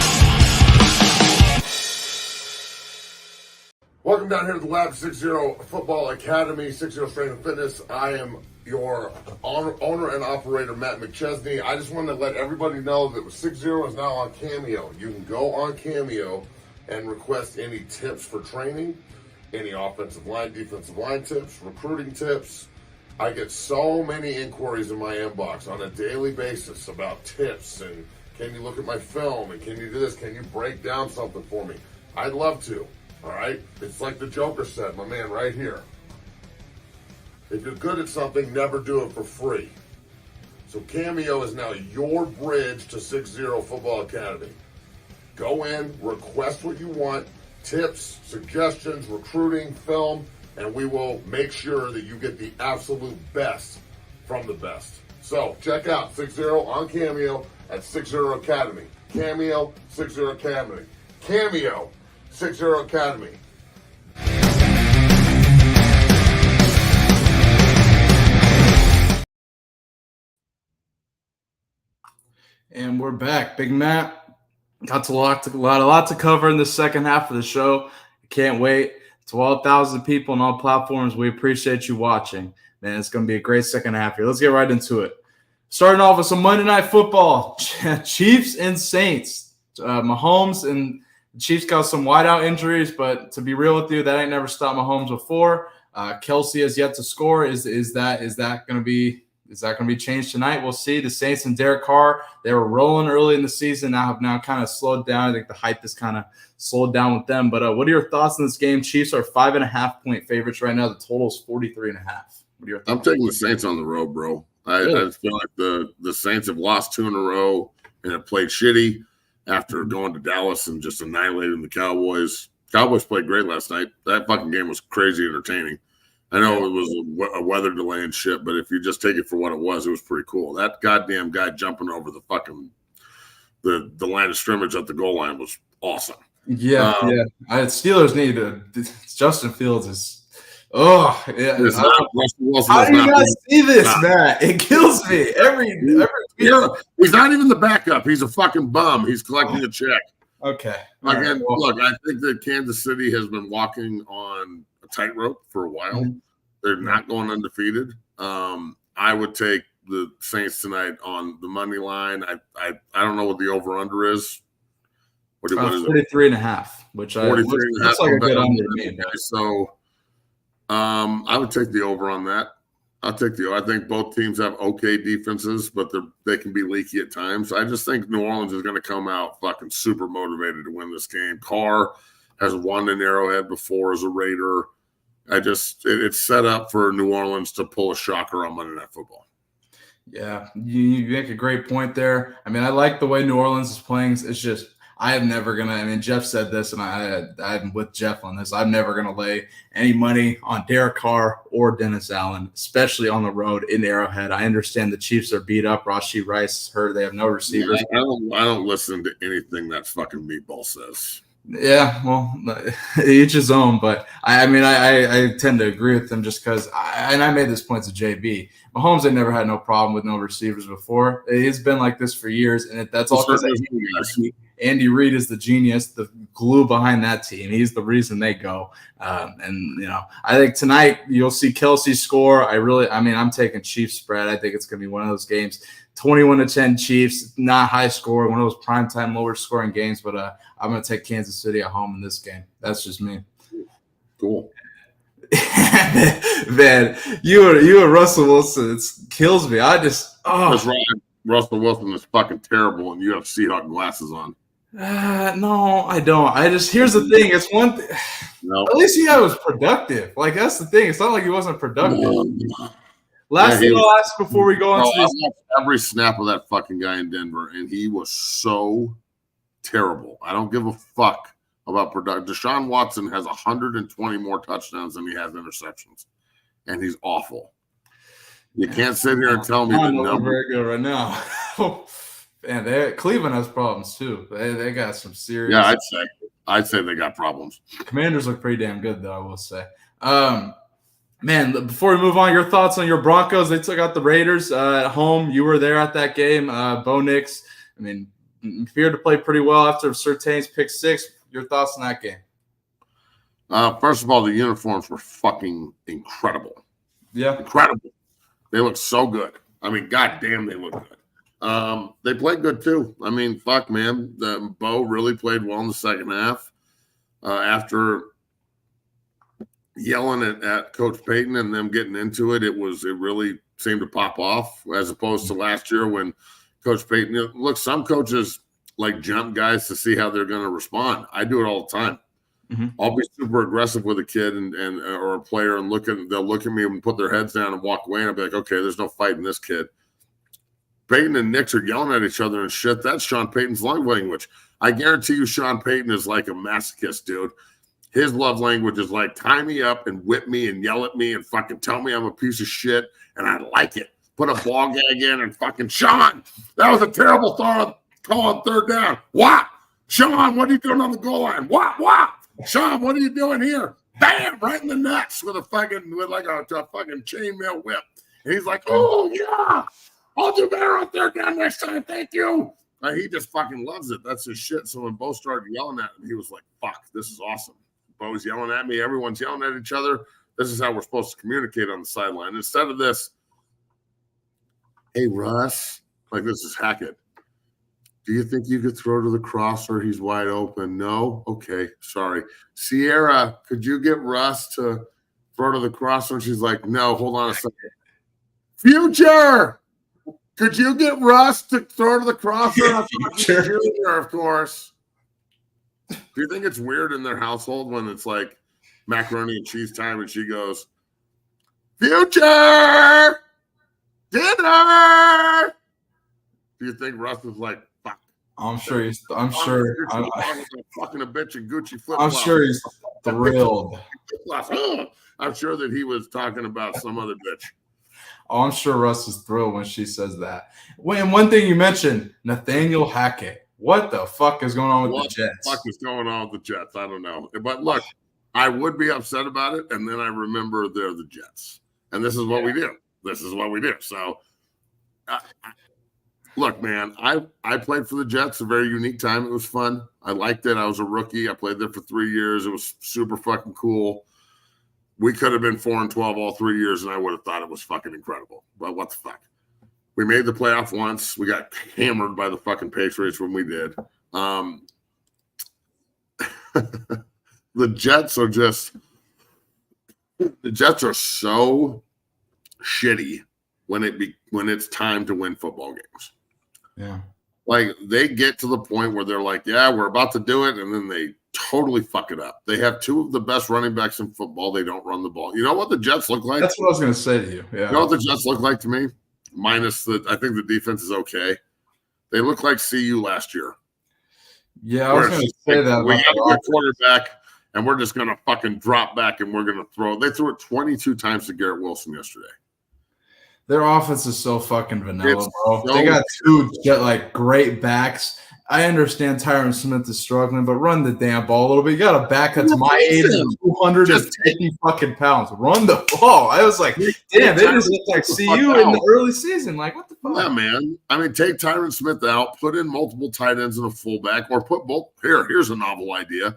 Welcome down here to the Lab 60 Football Academy, 60 Strength and Fitness. I am your owner and operator, Matt McChesney. I just wanted to let everybody know that 60 is now on Cameo. You can go on Cameo and request any tips for training, any offensive line, defensive line tips, recruiting tips. I get so many inquiries in my inbox on a daily basis about tips and can you look at my film and can you do this? Can you break down something for me? I'd love to. All right? It's like the Joker said, my man, right here. If you're good at something, never do it for free. So Cameo is now your bridge to 60 Football Academy. Go in, request what you want, tips, suggestions, recruiting, film, and we will make sure that you get the absolute best from the best. So check out 60 on Cameo at 60 Academy. Cameo, 60 Academy. Cameo, 60 Academy. And we're back. Big Matt, got a lot to cover in the second half of the show. Can't wait. To all 1,000 people on all platforms, we appreciate you watching. Man, it's going to be a great second half here. Let's get right into it. Starting off with some Monday Night Football. Chiefs and Saints. Mahomes and the Chiefs got some wideout injuries, but to be real with you, that ain't never stopped Mahomes before. Kelsey has yet to score. Is that going to be changed tonight? We'll see. The Saints and Derek Carr, they were rolling early in the season. Have now kind of slowed down. I think the hype has kind of slowed down with them. But what are your thoughts on this game? Chiefs are 5.5-point favorites right now. The total is 43.5. What are your thoughts? I'm taking the Saints on the road, bro. I feel like the Saints have lost 2 in a row and have played shitty after going to Dallas and just annihilating the Cowboys. Cowboys played great last night. That fucking game was crazy entertaining. I know it was a weather delay and shit, but if you just take it for what it was pretty cool. That goddamn guy jumping over the fucking the line of scrimmage at the goal line was awesome. Yeah. Steelers need Justin Fields is. Oh, yeah. How do you not see this, Matt? It kills me every he's not even the backup. He's a fucking bum. He's collecting a check. Okay. Again, look, I think that Kansas City has been walking on a tightrope for a while. Mm-hmm. They're not going undefeated. I would take the Saints tonight on the money line. I don't know what the over-under is. What is 43.5, which 43 looks like a good under to me. So I would take the over on that. I think both teams have okay defenses, but they can be leaky at times. I just think New Orleans is going to come out fucking super motivated to win this game. Carr has won an Arrowhead before as a Raider. It's set up for New Orleans to pull a shocker on Monday Night Football. Yeah, you make a great point there. I mean, I like the way New Orleans is playing. It's just I am never going to – I mean, Jeff said this, and I'm with Jeff on this. I'm never going to lay any money on Derek Carr or Dennis Allen, especially on the road in Arrowhead. I understand the Chiefs are beat up. Rashee Rice heard they have no receivers. I don't listen to anything that fucking meatball says. Yeah, well, each his own. But, I tend to agree with them just because – I made this point to JB. Mahomes had never had no problem with no receivers before. He's been like this for years, and that's all because Andy Reid is the genius, the glue behind that team. He's the reason they go. And I think tonight you'll see Kelsey score. I'm taking Chiefs spread. I think it's going to be one of those games. 21-10 Chiefs, not high score, one of those primetime lower scoring games, but I'm going to take Kansas City at home in this game. That's just me. Cool. Man, you and Russell Wilson, it kills me. That's right. Russell Wilson is fucking terrible, and you have Seahawk glasses on. No, I don't. Here's the thing. It's one thing. No. At least he was productive. Like, that's the thing. It's not like he wasn't productive. Last thing I'll ask before we go into this. I watched every snap of that fucking guy in Denver, and he was so terrible. I don't give a fuck about production. Deshaun Watson has 120 more touchdowns than he has interceptions, and he's awful. You can't sit here and tell me that number very good right now. Man, Cleveland has problems too. They got some serious. Yeah, I'd say they got problems. Commanders look pretty damn good, though, I will say. Man, before we move on, your thoughts on your Broncos? They took out the Raiders at home. You were there at that game. Bo Nix, appeared to play pretty well after Surtain's pick 6. Your thoughts on that game? First of all, the uniforms were fucking incredible. Yeah. Incredible. They look so good. Goddamn, they look good. They played good too. Fuck, man. Bo really played well in the second half. After yelling at Coach Payton and them getting into it, it really seemed to pop off as opposed to last year when Coach Payton. Look, some coaches like jump guys to see how they're going to respond. I do it all the time. Mm-hmm. I'll be super aggressive with a kid or a player and they'll look at me and put their heads down and walk away, and I'll be like, okay, there's no fighting this kid. Peyton and Nix are yelling at each other and shit. That's Sean Payton's love language. I guarantee you Sean Payton is like a masochist, dude. His love language is like tie me up and whip me and yell at me and fucking tell me I'm a piece of shit, and I like it. Put a ball gag in and fucking, Sean, that was a terrible call on third down. What? Sean, what are you doing on the goal line? What? Sean, what are you doing here? Bam! Right in the nuts with a fucking chainmail whip. And he's like, oh yeah, I'll do better on third down next time. Thank you. He just fucking loves it. That's his shit. So when Bo started yelling at him, he was like, fuck, this is awesome. Bo's yelling at me. Everyone's yelling at each other. This is how we're supposed to communicate on the sideline. Instead of this, hey, Russ, like this is Hackett. Do you think you could throw to the crosser? He's wide open. No? Okay, sorry. Sierra, could you get Russ to throw to the crosser? And she's like, no, hold on a second. Future, could you get Russ to throw to the crosser? Future, of course. Do you think it's weird in their household when it's like macaroni and cheese time and she goes, Future, dinner? Do you think Russ is like, I'm sure he's fucking a bitch in Gucci flip-flops. I'm sure he's thrilled. I'm sure that he was talking about some other bitch. Oh, I'm sure Russ is thrilled when she says that. And one thing you mentioned, Nathaniel Hackett. What the fuck is going on with the Jets? What the fuck is going on with the Jets? I don't know. But look, I would be upset about it, and then I remember they're the Jets. And this is what we do. So, look, man, I played for the Jets, a very unique time. It was fun. I liked it. I was a rookie. I played there for 3 years. It was super fucking cool. We could have been 4-12 all 3 years, and I would have thought it was fucking incredible. But what the fuck? We made the playoff once. We got hammered by the fucking Patriots when we did. The Jets are so shitty when it's time to win football games. Yeah. Like they get to the point where they're like, yeah, we're about to do it. And then they totally fuck it up. They have two of the best running backs in football. They don't run the ball. You know what the Jets look like? That's what I was going to say to you. Yeah. You know what the Jets look like to me? Minus I think the defense is okay. They look like CU last year. Yeah, I was going to say that. We have a quarterback, and we're just going to fucking drop back, and we're going to throw. They threw it 22 times to Garrett Wilson yesterday. Their offense is so fucking vanilla, bro. They got two great backs, I understand Tyron Smith is struggling, but run the damn ball a little bit. You got a back that's my age and 250 fucking pounds. Run the ball. I was like, damn, they just look like CU in the early season. Like, what the fuck? Yeah, man. I mean, take Tyron Smith out, put in multiple tight ends and a fullback, or put both. Here's a novel idea.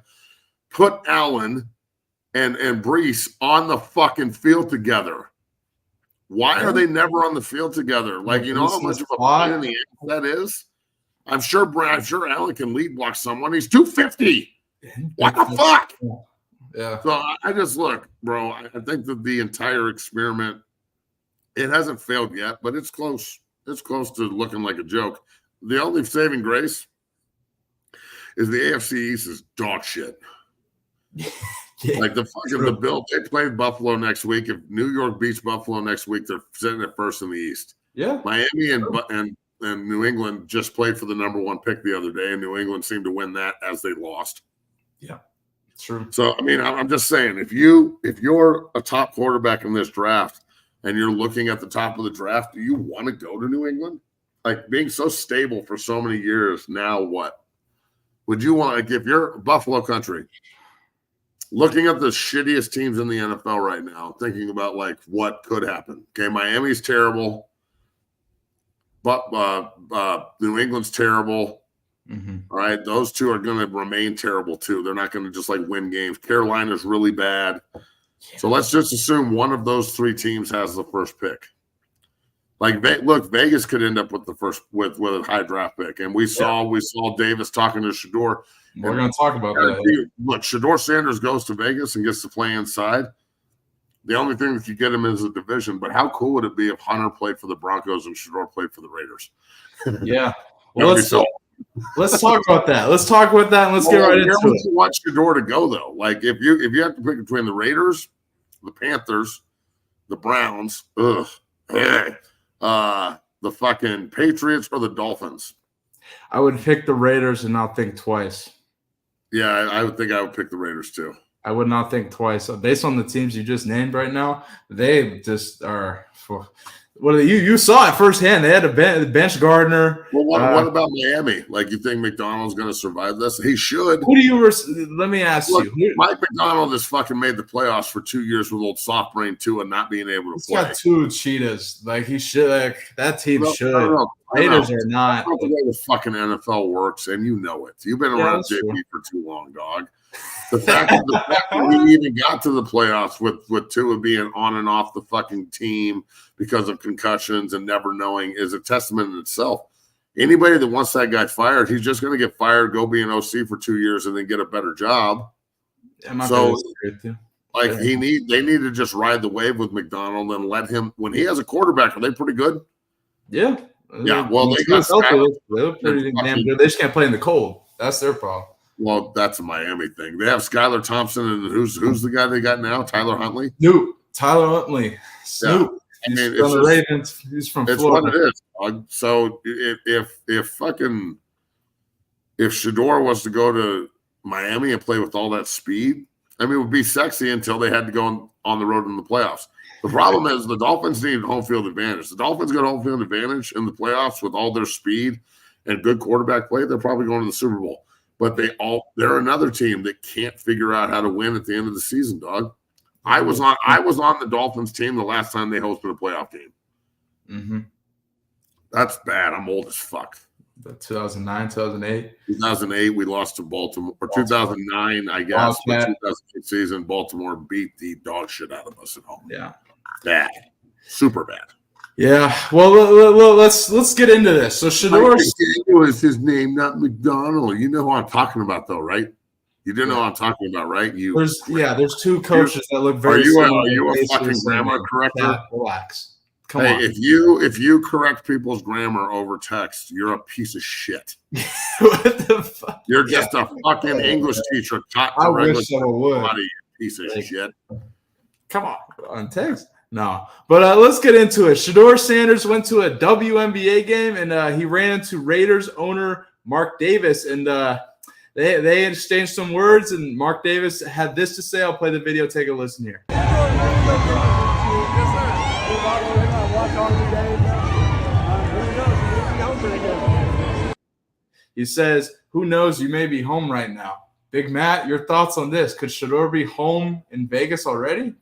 Put Allen and Brees on the fucking field together. Why are they never on the field together? Like, you know how much of a pain in the ass that is? I'm sure Allen can lead block someone. He's 250. What the fuck? Yeah. So I just look, bro. I think that the entire experiment, it hasn't failed yet, but it's close. It's close to looking like a joke. The only saving grace is the AFC East is dog shit. Like the Bills, they play Buffalo next week. If New York beats Buffalo next week, they're sitting at first in the East. Yeah. Miami and New England just played for the number 1 pick the other day, and New England seemed to win that as they lost. Yeah, true. So, I mean, I'm just saying, if you're a top quarterback in this draft and you're looking at the top of the draft, do you want to go to New England? Like, being so stable for so many years, now what? Would you want, like, if you're Buffalo country, looking at the shittiest teams in the NFL right now, thinking about, like, what could happen. Okay, Miami's terrible. But New England's terrible. Mm-hmm. All right. Those two are going to remain terrible too. They're not going to just like win games. Carolina's really bad. So let's just assume one of those 3 teams has the first pick. Like, look, Vegas could end up with the first with a high draft pick. And we saw Davis talking to Shedeur. We're going to talk about that. Look, Shedeur Sanders goes to Vegas and gets to play inside. The only thing that you get him is a division, but how cool would it be if Hunter played for the Broncos and Shedeur played for the Raiders? Yeah. Well, let's talk about that. Let's talk about that and let's get right into it. You want Shedeur to go, though. Like, if you have to pick between the Raiders, the Panthers, the Browns, the fucking Patriots, or the Dolphins. I would pick the Raiders and not think twice. Yeah, I would think I would pick the Raiders, too. I would not think twice. Based on the teams you just named right now, they just are Well, you saw it firsthand. They had to bench Gardner. Well, what about Miami? Like, you think McDonald's going to survive this? He should. Who do you? Let me ask you. Mike McDonald has fucking made the playoffs for 2 years with old soft brain too, and not being able to play. He's got 2 cheetahs. Like, he should. Like, that team should. Raiders are not. I don't know the way the fucking NFL works, and you know it. You've been around JP for too long, dog. The fact that we even got to the playoffs with Tua being on and off the fucking team because of concussions and never knowing is a testament in itself. Anybody that wants that guy fired, he's just going to get fired, go be an OC for 2 years, and then get a better job. So, like, they need to just ride the wave with McDonald and let him. When he has a quarterback, are they pretty good? Yeah. Yeah. Well, they got look pretty damn good. They just can't play in the cold. That's their problem. Well, that's a Miami thing. They have Skylar Thompson, and who's the guy they got now? Tyler Huntley. Tyler Huntley. Snoop. Yeah. I mean, he's from the Ravens. He's from Florida. What it is. So if Shedeur was to go to Miami and play with all that speed, I mean, it would be sexy until they had to go on the road in the playoffs. The problem is the Dolphins need home field advantage. The Dolphins got home field advantage in the playoffs with all their speed and good quarterback play. They're probably going to the Super Bowl. But they're another team that can't figure out how to win at the end of the season, dog. I was on the Dolphins team the last time they hosted a playoff game. Mm-hmm. That's bad. I'm old as fuck. 2009, 2008. 2008, we lost to Baltimore. Or 2009, I guess. The 2008 season, Baltimore beat the dog shit out of us at home. Yeah. Bad. Super bad. Yeah. Well, let's get into this. So Shedeur is his name, not McDonald. You know who I'm talking about, though, right? You do know what I'm talking about, right? There's 2 coaches that look very similar. Are you a fucking grammar corrector? Relax. Come on. If you correct people's grammar over text, you're a piece of shit. What the fuck? You're just a fucking English teacher taught to regular somebody, piece of shit. Come on text. No, but let's get into it. Shedeur Sanders went to a WNBA game, and he ran into Raiders owner Mark Davis, and they exchanged some words, and Mark Davis had this to say. I'll play the video. Take a listen here. He says, "Who knows? You may be home right now." Big Matt, your thoughts on this? Could Shedeur be home in Vegas already?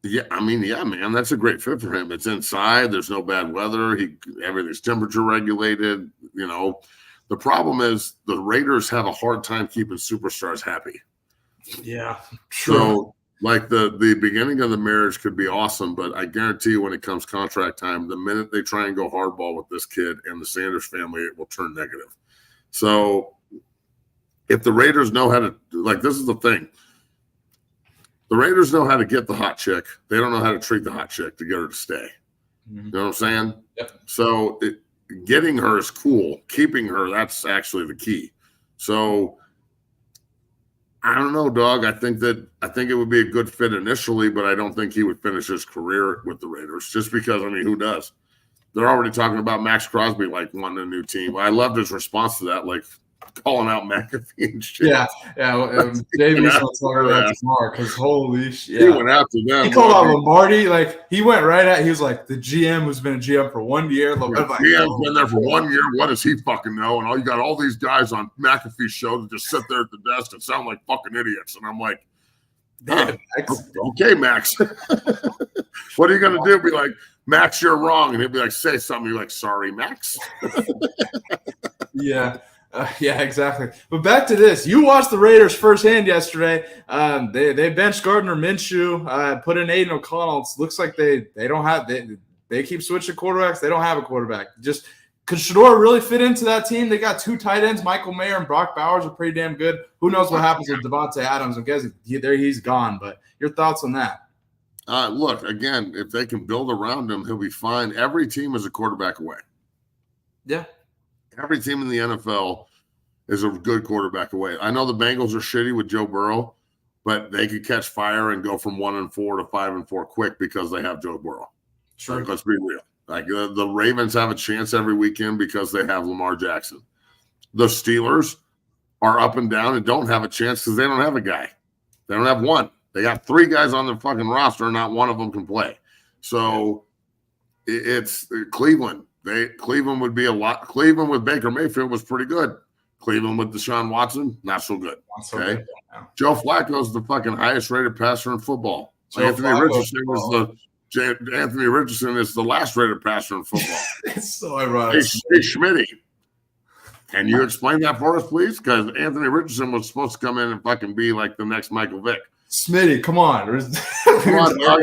Yeah, I mean, yeah, man, that's a great fit for him. It's inside. There's no bad weather. Everything's temperature regulated. You know, the problem is the Raiders have a hard time keeping superstars happy. Yeah, So, like the beginning of the marriage could be awesome, but I guarantee you, when it comes contract time, the minute they try and go hardball with this kid and the Sanders family, it will turn negative. So, if the Raiders know how to, like, this is the thing. The Raiders know how to get the hot chick. They don't know how to treat the hot chick to get her to stay. You know what I'm saying? Yep. So getting her is cool. Keeping her, that's actually the key. So I don't know, dog. I think it would be a good fit initially, but I don't think he would finish his career with the Raiders just because, I mean, who does? They're already talking about Max Crosby, like, wanting a new team. I loved his response to that, like, calling out McAfee and shit. Yeah. Davies will talk about that tomorrow because holy shit. He went after them. He called out Lombardi. Like, he went right at, he was like, the GM who's been a GM for 1 year. GM's been there for 1 year. What does he fucking know? And you got all these guys on McAfee's show that just sit there at the desk and sound like fucking idiots. And I'm like, okay, Max. What are you going to do? Be like, Max, you're wrong. And he'll be like, say something. You're like, sorry, Max. Yeah. Yeah, exactly. But back to this. You watched the Raiders firsthand yesterday. They benched Gardner Minshew, put in Aiden O'Connell. It looks like they don't have they keep switching quarterbacks. They don't have a quarterback. Just could Shedeur really fit into that team? They got two tight ends. Michael Mayer and Brock Bowers are pretty damn good. Who knows what happens with Devontae Adams? I'm guessing he's gone. But your thoughts on that? Look, again, if they can build around him, he'll be fine. Every team is a quarterback away. Yeah. Every team in the NFL is a good quarterback away. I know the Bengals are shitty with Joe Burrow, but they could catch fire and go from 1-4 to 5-4 quick because they have Joe Burrow. Sure. Like, let's be real. Like the Ravens have a chance every weekend because they have Lamar Jackson. The Steelers are up and down and don't have a chance because they don't have a guy. They don't have one. They got three guys on their fucking roster, and not one of them can play. So it's Cleveland. Cleveland would be a lot. Cleveland with Baker Mayfield was pretty good. Cleveland with Deshaun Watson, not so good. Okay. Good, yeah. Joe Flacco's the fucking highest rated passer in football. Anthony Richardson is the last rated passer in football. It's so ironic. Hey, Schmitty, can you explain that for us, please? Because Anthony Richardson was supposed to come in and fucking be like the next Michael Vick. Smitty, come on. Come on, dog.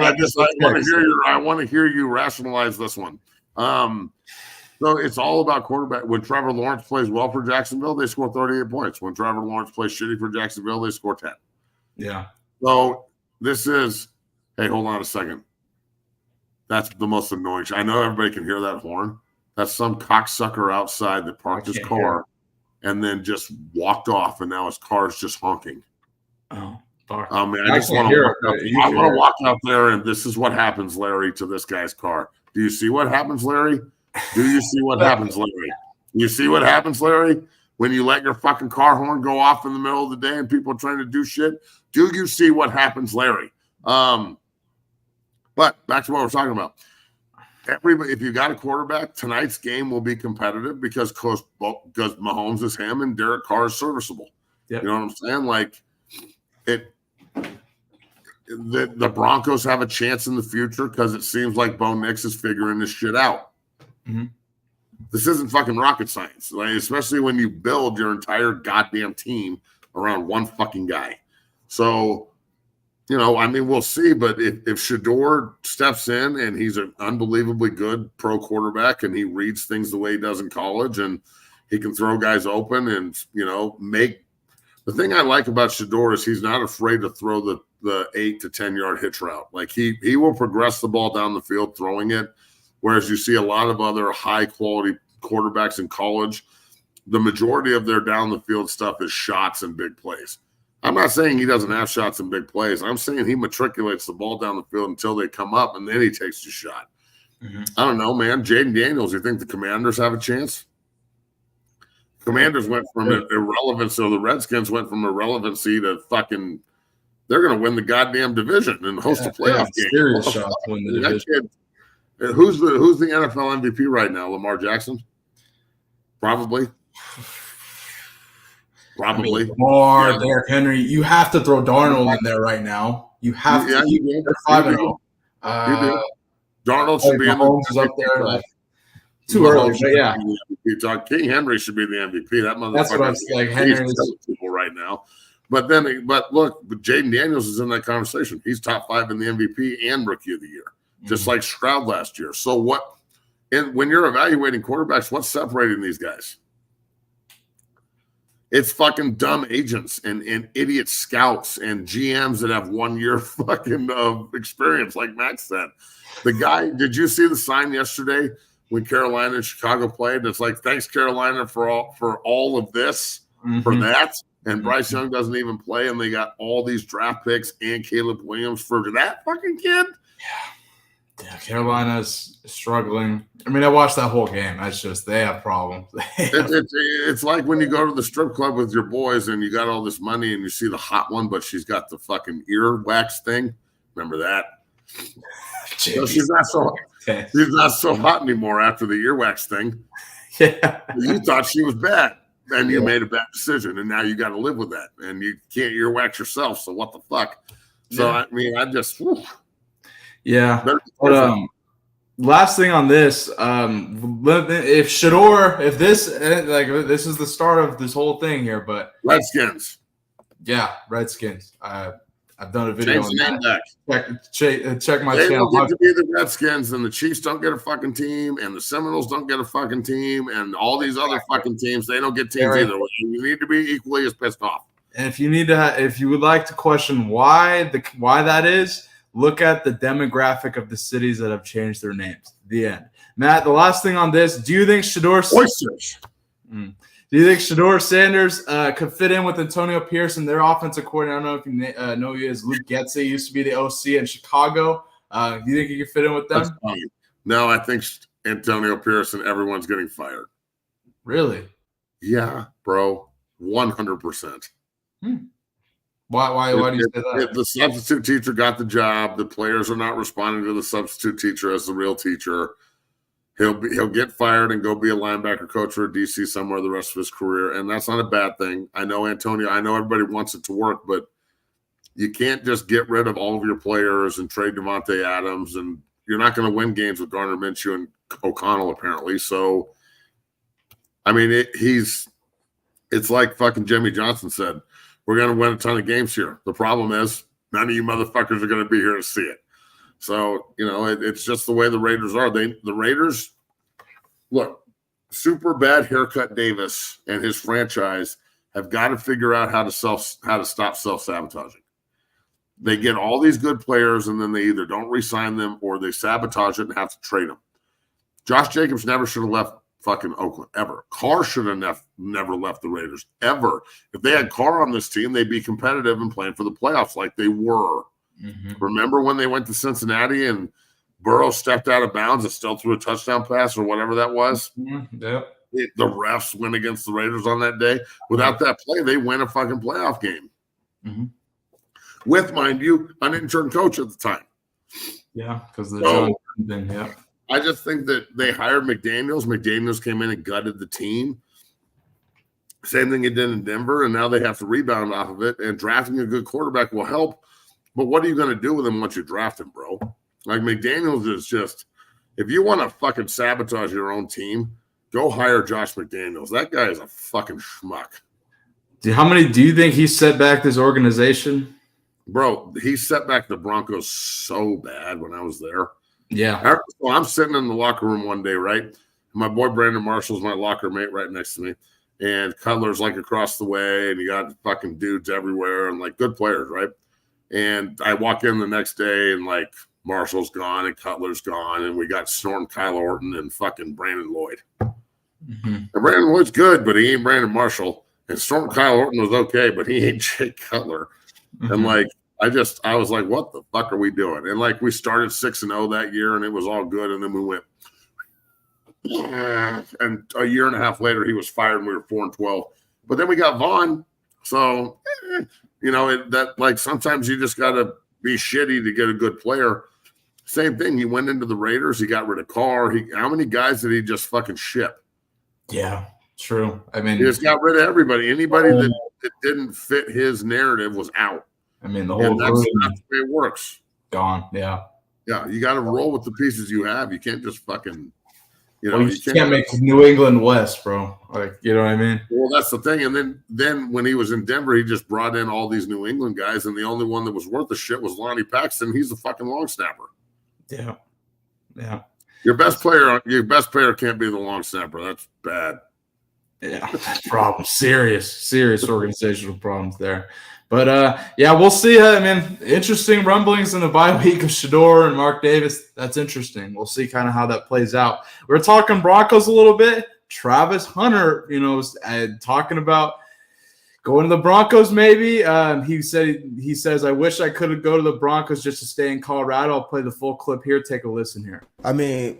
I want to hear you rationalize this one. So it's all about quarterback. When Trevor Lawrence plays well for Jacksonville, they score 38 points. When Trevor Lawrence plays shitty for Jacksonville, they score 10. Yeah. So this is, hey, hold on a second. That's the most annoying. I know everybody can hear that horn. That's some cocksucker outside that parked his car and then just walked off, and now his car is just honking. Oh, fuck. I mean, I just want to walk out there, and this is what happens, Larry, to this guy's car. Do you see what happens, Larry? Do you see what happens, Larry? You see what happens, Larry? When you let your fucking car horn go off in the middle of the day and people are trying to do shit? Do you see what happens, Larry? But back to what we're talking about. Everybody, if you got a quarterback, tonight's game will be competitive because Mahomes is him and Derek Carr is serviceable. Yep. You know what I'm saying? Like, the Broncos have a chance in the future because it seems like Bo Nix is figuring this shit out. Mm-hmm. This isn't fucking rocket science, like, especially when you build your entire goddamn team around one fucking guy. So, you know, I mean, we'll see. But if Shedeur steps in and he's an unbelievably good pro quarterback and he reads things the way he does in college and he can throw guys open and, you know, make – the thing I like about Shedeur is he's not afraid to throw the 8 to 10 yard hitch route. Like he will progress the ball down the field throwing it. Whereas you see a lot of other high-quality quarterbacks in college, the majority of their down-the-field stuff is shots and big plays. I'm not saying he doesn't have shots and big plays. I'm saying he matriculates the ball down the field until they come up, and then he takes the shot. Mm-hmm. I don't know, man. Jaden Daniels, you think the Commanders have a chance? Commanders went from irrelevance, so the Redskins went from irrelevancy to fucking – they're going to win the goddamn division and host a playoff game. Serious shot to win the division. Who's the NFL MVP right now? Lamar Jackson? Probably. Probably. Or Yeah. Derrick Henry. You have to throw Darnold in there right now. You have Yeah, to. you do. They're 5-0. You do. Darnold should be in Mahomes is the up there. MVP. Too early, Mahomes but should yeah. be the MVP talk. King Henry should be the MVP. That motherfucker. That's what I'm saying. Henry's killing people right now. But look, Jaden Daniels is in that conversation. He's top 5 in the MVP and Rookie of the Year, just like Stroud last year. So what? And when you're evaluating quarterbacks, what's separating these guys? It's fucking dumb agents and idiot scouts and GMs that have 1 year fucking experience, like Max said. The guy, did you see the sign yesterday when Carolina and Chicago played? And it's like, thanks, Carolina, for all of this, for that. And Bryce Young doesn't even play, and they got all these draft picks and Caleb Williams for that fucking kid. Yeah, Carolina's struggling. I mean, I watched that whole game. That's just they have problems. It's like when you go to the strip club with your boys and you got all this money and you see the hot one, but she's got the fucking ear wax thing. Remember that? So she's not so hot anymore after the earwax thing. Yeah, You thought she was bad, and you made a bad decision, and now you got to live with that, and you can't earwax yourself. So what the fuck? So I mean, I just yeah. But last thing on this, if this is the start of this whole thing here, but Redskins. Yeah, Redskins. I've done a video Change on the name that. back. Check my They channel. don't get to be the Redskins, and the Chiefs don't get a fucking team, and the Seminoles don't get a fucking team, and all these other fucking teams, they don't get teams either. You need to be equally as pissed off. And if you would like to question why that is, look at the demographic of the cities that have changed their names. The end. Matt, the last thing on this: do you think Oysters. Do you think Shedeur Sanders could fit in with Antonio Pearson, their offensive coordinator? I don't know if you know he is. Luke Getsy used to be the OC in Chicago. Do you think he could fit in with them? No, I think Antonio Pearson, everyone's getting fired. Really? Yeah, bro. 100%. Why do you say that? The substitute teacher got the job. The players are not responding to the substitute teacher as the real teacher. He'll get fired and go be a linebacker coach or a DC somewhere the rest of his career, and that's not a bad thing. I know Antonio. I know everybody wants it to work, but you can't just get rid of all of your players and trade Devontae Adams, and you're not going to win games with Gardner Minshew and O'Connell apparently. So, I mean, it's like fucking Jimmy Johnson said, we're going to win a ton of games here. The problem is none of you motherfuckers are going to be here to see it. So, it's just the way the Raiders are. The Raiders, look, super bad haircut Davis and his franchise have got to figure out how to stop self-sabotaging. They get all these good players, and then they either don't re-sign them or they sabotage it and have to trade them. Josh Jacobs never should have left fucking Oakland, ever. Carr should have never left the Raiders, ever. If they had Carr on this team, they'd be competitive and playing for the playoffs like they were. Mm-hmm. Remember when they went to Cincinnati and Burrow stepped out of bounds and still threw a touchdown pass or whatever that was? Mm-hmm. Yep. The refs went against the Raiders on that day. Without that play, they win a fucking playoff game. Mm-hmm. With, mind you, an intern coach at the time. Yeah, because the thing, yeah. I just think that they hired McDaniels. McDaniels came in and gutted the team. Same thing he did in Denver, and now they have to rebound off of it. And drafting a good quarterback will help. But what are you going to do with him once you draft him, bro? Like, McDaniels is just, if you want to fucking sabotage your own team, go hire Josh McDaniels. That guy is a fucking schmuck. How many do you think he set back this organization? Bro, he set back the Broncos so bad when I was there. Yeah. So I'm sitting in the locker room one day, right? My boy Brandon Marshall's my locker mate right next to me. And Cutler's like across the way, and you got fucking dudes everywhere and like good players, right? And I walk in the next day and like Marshall's gone and Cutler's gone, and we got Snorton, Kyle Orton, and fucking Brandon Lloyd. Mm-hmm. And Brandon Lloyd's good, but he ain't Brandon Marshall. And Snorton, Kyle Orton was okay, but he ain't Jake Cutler. Mm-hmm. And like I was like, what the fuck are we doing? And like we started 6-0 that year, and it was all good, and then we went. And a year and a half later, he was fired, and we were 4-12. But then we got Vaughn, so that like sometimes you just got to be shitty to get a good player. Same thing. He went into the Raiders. He got rid of Carr. How many guys did he just fucking ship? Yeah, True. I He mean, just got rid of everybody. Anybody that didn't fit his narrative was out. the whole And that's group the way it works. gone. Yeah. Yeah, you got to roll with the pieces you have. You can't just fucking, Well, you can't make New England West, bro. Like, you know what I mean? Well, that's the thing. And then when he was in Denver, he just brought in all these New England guys, and the only one that was worth a shit was Lonnie Paxton. He's a fucking long snapper. Yeah. Yeah. Your best player can't be the long snapper. That's bad. Yeah, problem. Serious organizational problems there. But yeah, we'll see. I mean, interesting rumblings in the bye week of Shedeur and Mark Davis. That's interesting. We'll see kind of how that plays out. We're talking Broncos a little bit. Travis Hunter, was talking about going to the Broncos. Maybe he says, "I wish I could go to the Broncos just to stay in Colorado." I'll play the full clip here. Take a listen here. I mean,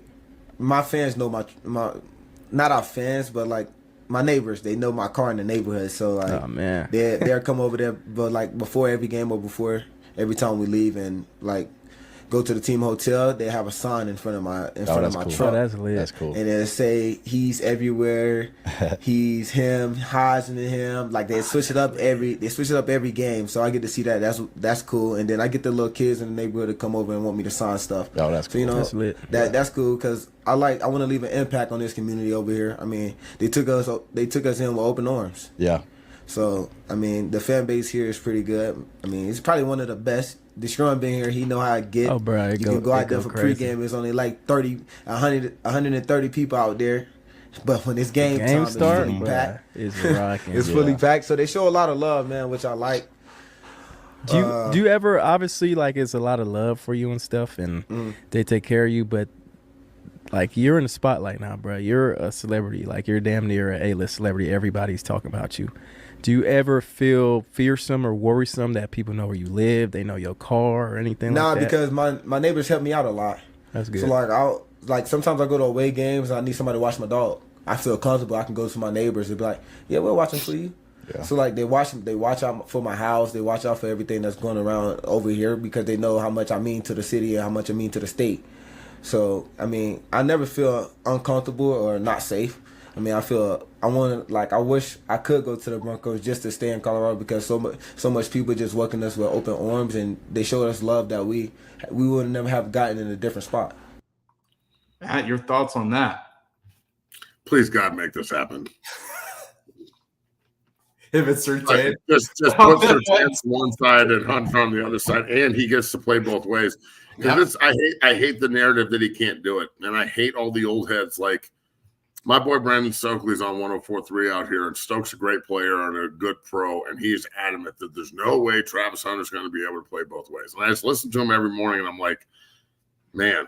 my fans know my not our fans, but like my neighbors. They know my car in the neighborhood, so like, oh man, they'll come over there, but like before every game or before every time we leave and like go to the team hotel, they have a sign in front of my cool. truck. Oh, that's lit. That's cool. And it'll say he's everywhere. He's him, Heisman and him. Like they switch it up every game. So I get to see that. That's cool. And then I get the little kids in the neighborhood to come over and want me to sign stuff. Oh, that's cool. So, that's lit. That's cool because I want to leave an impact on this community over here. I mean, they took us in with open arms. Yeah. So I mean, the fan base here is pretty good. I mean, it's probably one of the best. Deshaun been here, he know how to get. Oh, bro, you can go out there for pregame. There's only like 130 people out there. But when it's game time, it's fully packed. It's rocking. It's fully packed. So they show a lot of love, man, which I like. Do you ever, obviously, like, it's a lot of love for you and stuff, and they take care of you, but like, you're in the spotlight now, bro. You're a celebrity. Like, you're damn near an A-list celebrity. Everybody's talking about you. Do you ever feel fearsome or worrisome that people know where you live, they know your car or anything like that? Nah, because my neighbors help me out a lot. That's good. So like sometimes I go to away games and I need somebody to watch my dog. I feel comfortable. I can go to my neighbors and be like, "Yeah, we're watching for you." Yeah. So like they watch out for my house. They watch out for everything that's going around over here because they know how much I mean to the city and how much I mean to the state. So I mean, I never feel uncomfortable or not safe. I mean, I wish I could go to the Broncos just to stay in Colorado because so much people just welcome us with open arms and they showed us love that we would never have gotten in a different spot. Matt, your thoughts on that? Please, God, make this happen. If it's Surtain. Just put Surtain on one side and Hunt on the other side, and he gets to play both ways. Because I hate the narrative that he can't do it, and I hate all the old heads like. My boy Brandon Stokely's on 104.3 out here, and Stokes a great player and a good pro, and he's adamant that there's no way Travis Hunter's going to be able to play both ways. And I just listen to him every morning, and I'm like, man,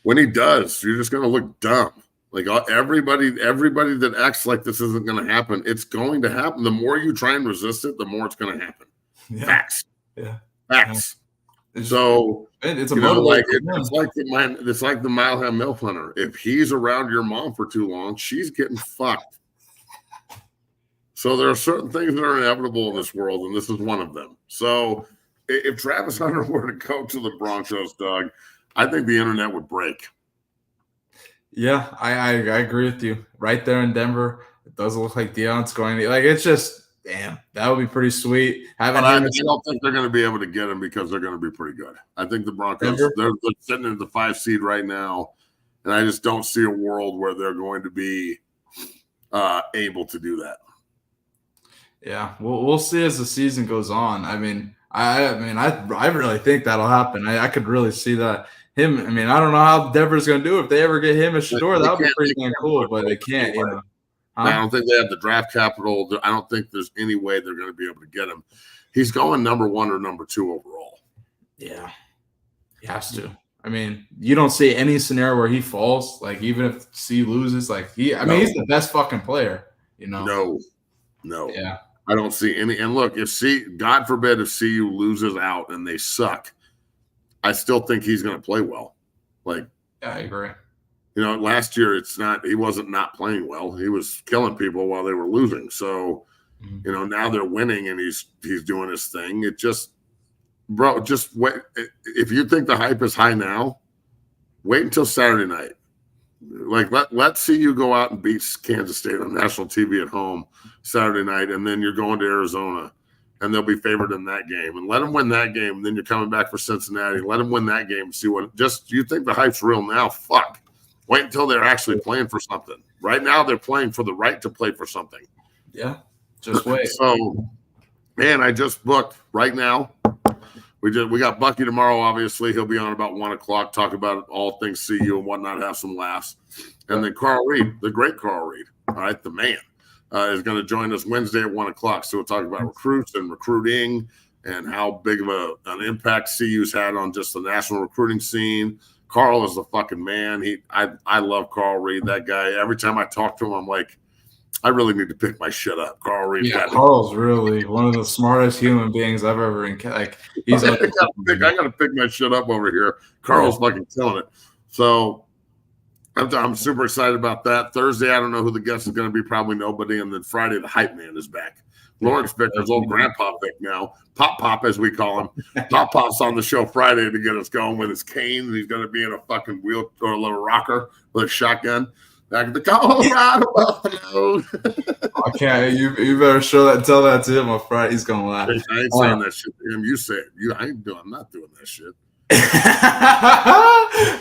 when he does, you're just going to look dumb. Like everybody that acts like this isn't going to happen, it's going to happen. The more you try and resist it, the more it's going to happen. Yeah. Facts. Yeah. Facts. So it's like the Mileham Milf Hunter. If he's around your mom for too long, she's getting fucked. So there are certain things that are inevitable in this world, and this is one of them. So if Travis Hunter were to go to the Broncos, Doug, I think the internet would break. Yeah, I agree with you. Right there in Denver, it doesn't look like Deion's going to, like, it's just. Damn, that would be pretty sweet. I don't think they're going to be able to get him because they're going to be pretty good. I think the Broncos, they're sitting at the 5 seed right now, and I just don't see a world where they're going to be able to do that. Yeah, we'll see as the season goes on. I mean, I really think that'll happen. I could really see that. I don't know how Denver's going to do it. If they ever get him a Shedeur, that would be pretty damn cool, but they can't, you know. I don't think they have the draft capital. I don't think there's any way they're going to be able to get him. He's going number 1 or number 2 overall. Yeah, he has to. I mean, you don't see any scenario where he falls. Like, even if C loses, like he's the best fucking player. You know? No. Yeah, I don't see any. And look, God forbid, if CU loses out and they suck, I still think he's going to play well. Like, yeah, I agree. Last year he wasn't not playing well. He was killing people while they were losing. So, now they're winning and he's doing his thing. It just wait. If you think the hype is high now, wait until Saturday night. Like let's see you go out and beat Kansas State on national TV at home Saturday night, and then you're going to Arizona, and they'll be favored in that game, and let them win that game. And then you're coming back for Cincinnati. Let them win that game. See what? Just you think the hype's real now? Fuck. Wait until they're actually playing for something. Right now, they're playing for the right to play for something. Yeah, just wait. So, man, I just booked right now. We got Bucky tomorrow. Obviously, he'll be on about 1:00. Talk about all things CU and whatnot. Have some laughs, and then Carl Reed, the great Carl Reed, all right, the man, is going to join us Wednesday at 1:00. So we'll talk about recruits and recruiting and how big of an impact CU's had on just the national recruiting scene. Carl is the fucking man. I love Carl Reed, that guy. Every time I talk to him, I'm like, I really need to pick my shit up. Carl Reed. Yeah, Carl's really one of the smartest human beings I've ever encountered. Like, he's I gotta pick my shit up over here. Carl's fucking killing it. So I'm super excited about that. Thursday, I don't know who the guest is going to be. Probably nobody. And then Friday, the hype man is back. Lawrence Victor's old Grandpa Vic now. Pop, as we call him. Pop's on the show Friday to get us going with his cane. And he's going to be in a fucking wheel or a little rocker with a shotgun. Back at the Colorado Buffaloes. I can't. You better show that. Tell that to him on Friday. He's gonna laugh. I ain't saying that shit to him. You say it. I'm not doing that shit.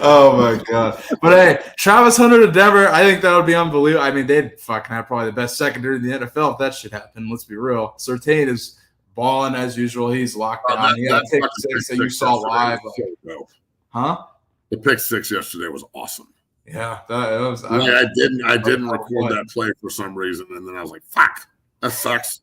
Oh my god! But hey, Travis Hunter to Denver. I think that would be unbelievable. I mean, they'd fucking have probably the best secondary in the NFL if that shit happened. Let's be real. Surtain is balling as usual. He's locked down. He got a pick six that you saw live. Huh? The pick six yesterday was awesome. Yeah, that was. I didn't record that play for some reason, and then I was like, "Fuck, that sucks."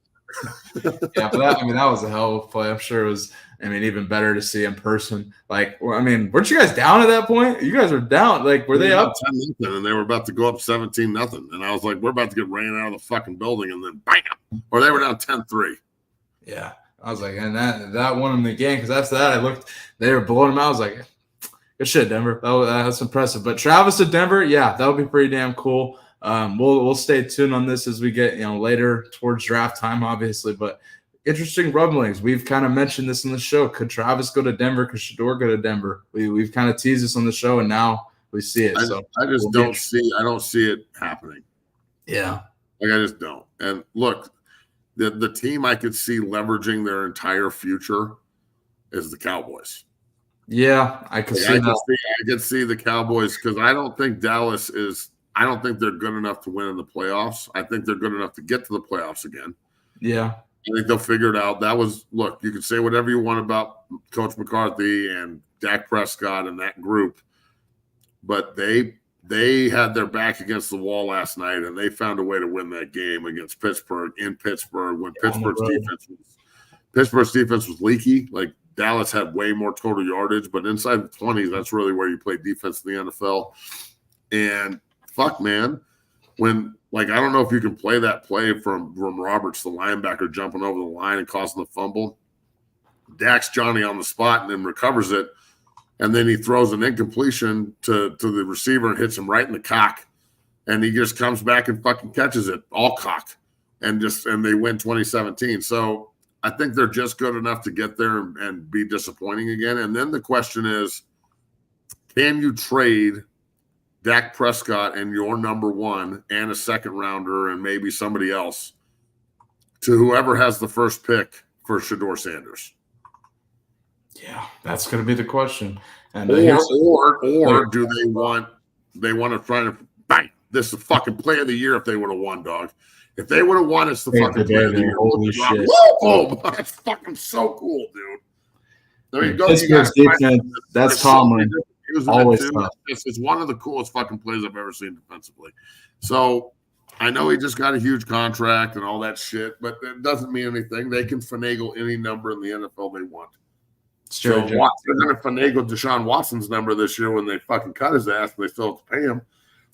Yeah, but that was a hell of a play. I'm sure it was. I mean, even better to see in person. Like, I mean, weren't you guys down at that point? You guys were down. Like, were they up 10-0, and they were about to go up 17-0, and I was like, "We're about to get ran out of the fucking building," and then bam, or they were down 10-3. Yeah, I was like, and that won them the game because after that, I looked. They were blowing them out. I was like, good shit, Denver. That's impressive. But Travis to Denver, yeah, that would be pretty damn cool. We'll stay tuned on this as we get later towards draft time, obviously. But interesting rumblings. We've kind of mentioned this in the show. Could Travis go to Denver? Could Shedeur go to Denver? We've kind of teased this on the show, and now we see it. I don't see it happening. Yeah, like I just don't. And look, the team I could see leveraging their entire future is the Cowboys. Yeah, I could see that. I could see the Cowboys because I don't think Dallas is. I don't think they're good enough to win in the playoffs. I think they're good enough to get to the playoffs again. Yeah, I think they'll figure it out. Look, you can say whatever you want about Coach McCarthy and Dak Prescott and that group, but they had their back against the wall last night, and they found a way to win that game against Pittsburgh in Pittsburgh when Pittsburgh's defense was leaky. Like, Dallas had way more total yardage, but inside the 20s, that's really where you play defense in the NFL. And fuck, man, when I don't know if you can play that play from Roberts, the linebacker, jumping over the line and causing the fumble. Dak's Johnny on the spot and then recovers it, and then he throws an incompletion to the receiver and hits him right in the cock, and he just comes back and fucking catches it all cock, and they win 2017. So I think they're just good enough to get there and be disappointing again. And then the question is, can you trade Dak Prescott and your number one and a second rounder and maybe somebody else to whoever has the first pick for Shedeur Sanders? Yeah, that's going to be the question. And or do they want to try to bang? This is the fucking play of the year if they would have won, dog. If they would have won, it's the fucking play of the year. Holy shit. Oh, that's fucking so cool, dude. I mean, Pittsburgh's defense, that's Tomlin. Always tough. It's one of the coolest fucking plays I've ever seen defensively. So I know he just got a huge contract and all that shit, but it doesn't mean anything. They can finagle any number in the NFL they want. So they're going to finagle Deshaun Watson's number this year when they fucking cut his ass and they still have to pay him.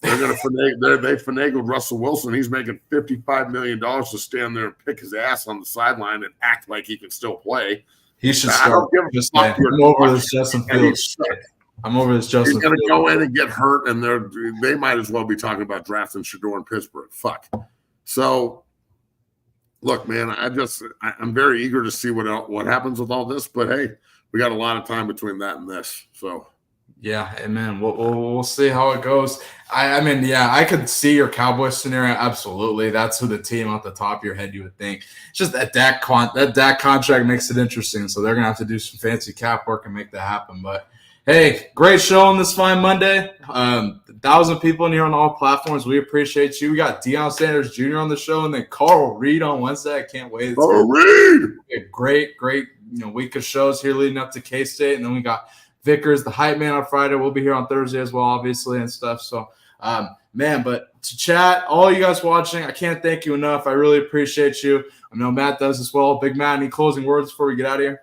They're going to finagle. They finagled Russell Wilson. He's making $55 million to stand there and pick his ass on the sideline and act like he can still play. He should start. I'm over this Justin Fields. I'm over this Justin. He's going to go in and get hurt, and they might as well be talking about drafting Shedeur in Pittsburgh. Fuck. So, look, man, I'm very eager to see what happens with all this. But hey, we got a lot of time between that and this. So Yeah, amen. We'll see how it goes. I mean, yeah, I could see your Cowboys scenario. Absolutely, that's who the team off the top of your head you would think. It's just that Dak contract makes it interesting. So they're gonna have to do some fancy cap work and make that happen. But hey, great show on this fine Monday. 1,000 people in here on all platforms. We appreciate you. We got Deion Sanders Jr. on the show, and then Carl Reed on Wednesday. I can't wait. It's Oh, Reed! a great week of shows here leading up to K-State, and then we got Vickers, the hype man, on Friday. We'll be here on Thursday as well, obviously, and stuff. So, man, but to chat, all you guys watching, I can't thank you enough. I really appreciate you. I know Matt does as well. Big Matt, any closing words before we get out of here?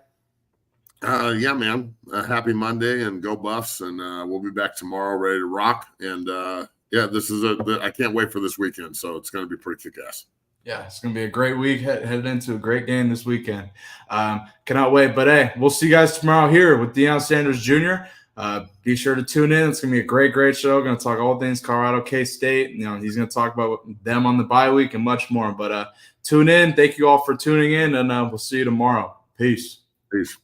Yeah, man. Happy Monday and go Buffs, and we'll be back tomorrow ready to rock. And yeah, this is I can't wait for this weekend, so it's going to be pretty kick-ass. Yeah, it's going to be a great week headed into a great game this weekend. Cannot wait. But, hey, we'll see you guys tomorrow here with Deion Sanders Jr. Be sure to tune in. It's going to be a great, great show. Going to talk all things Colorado K-State. You know, he's going to talk about them on the bye week and much more. But tune in. Thank you all for tuning in, and we'll see you tomorrow. Peace. Peace.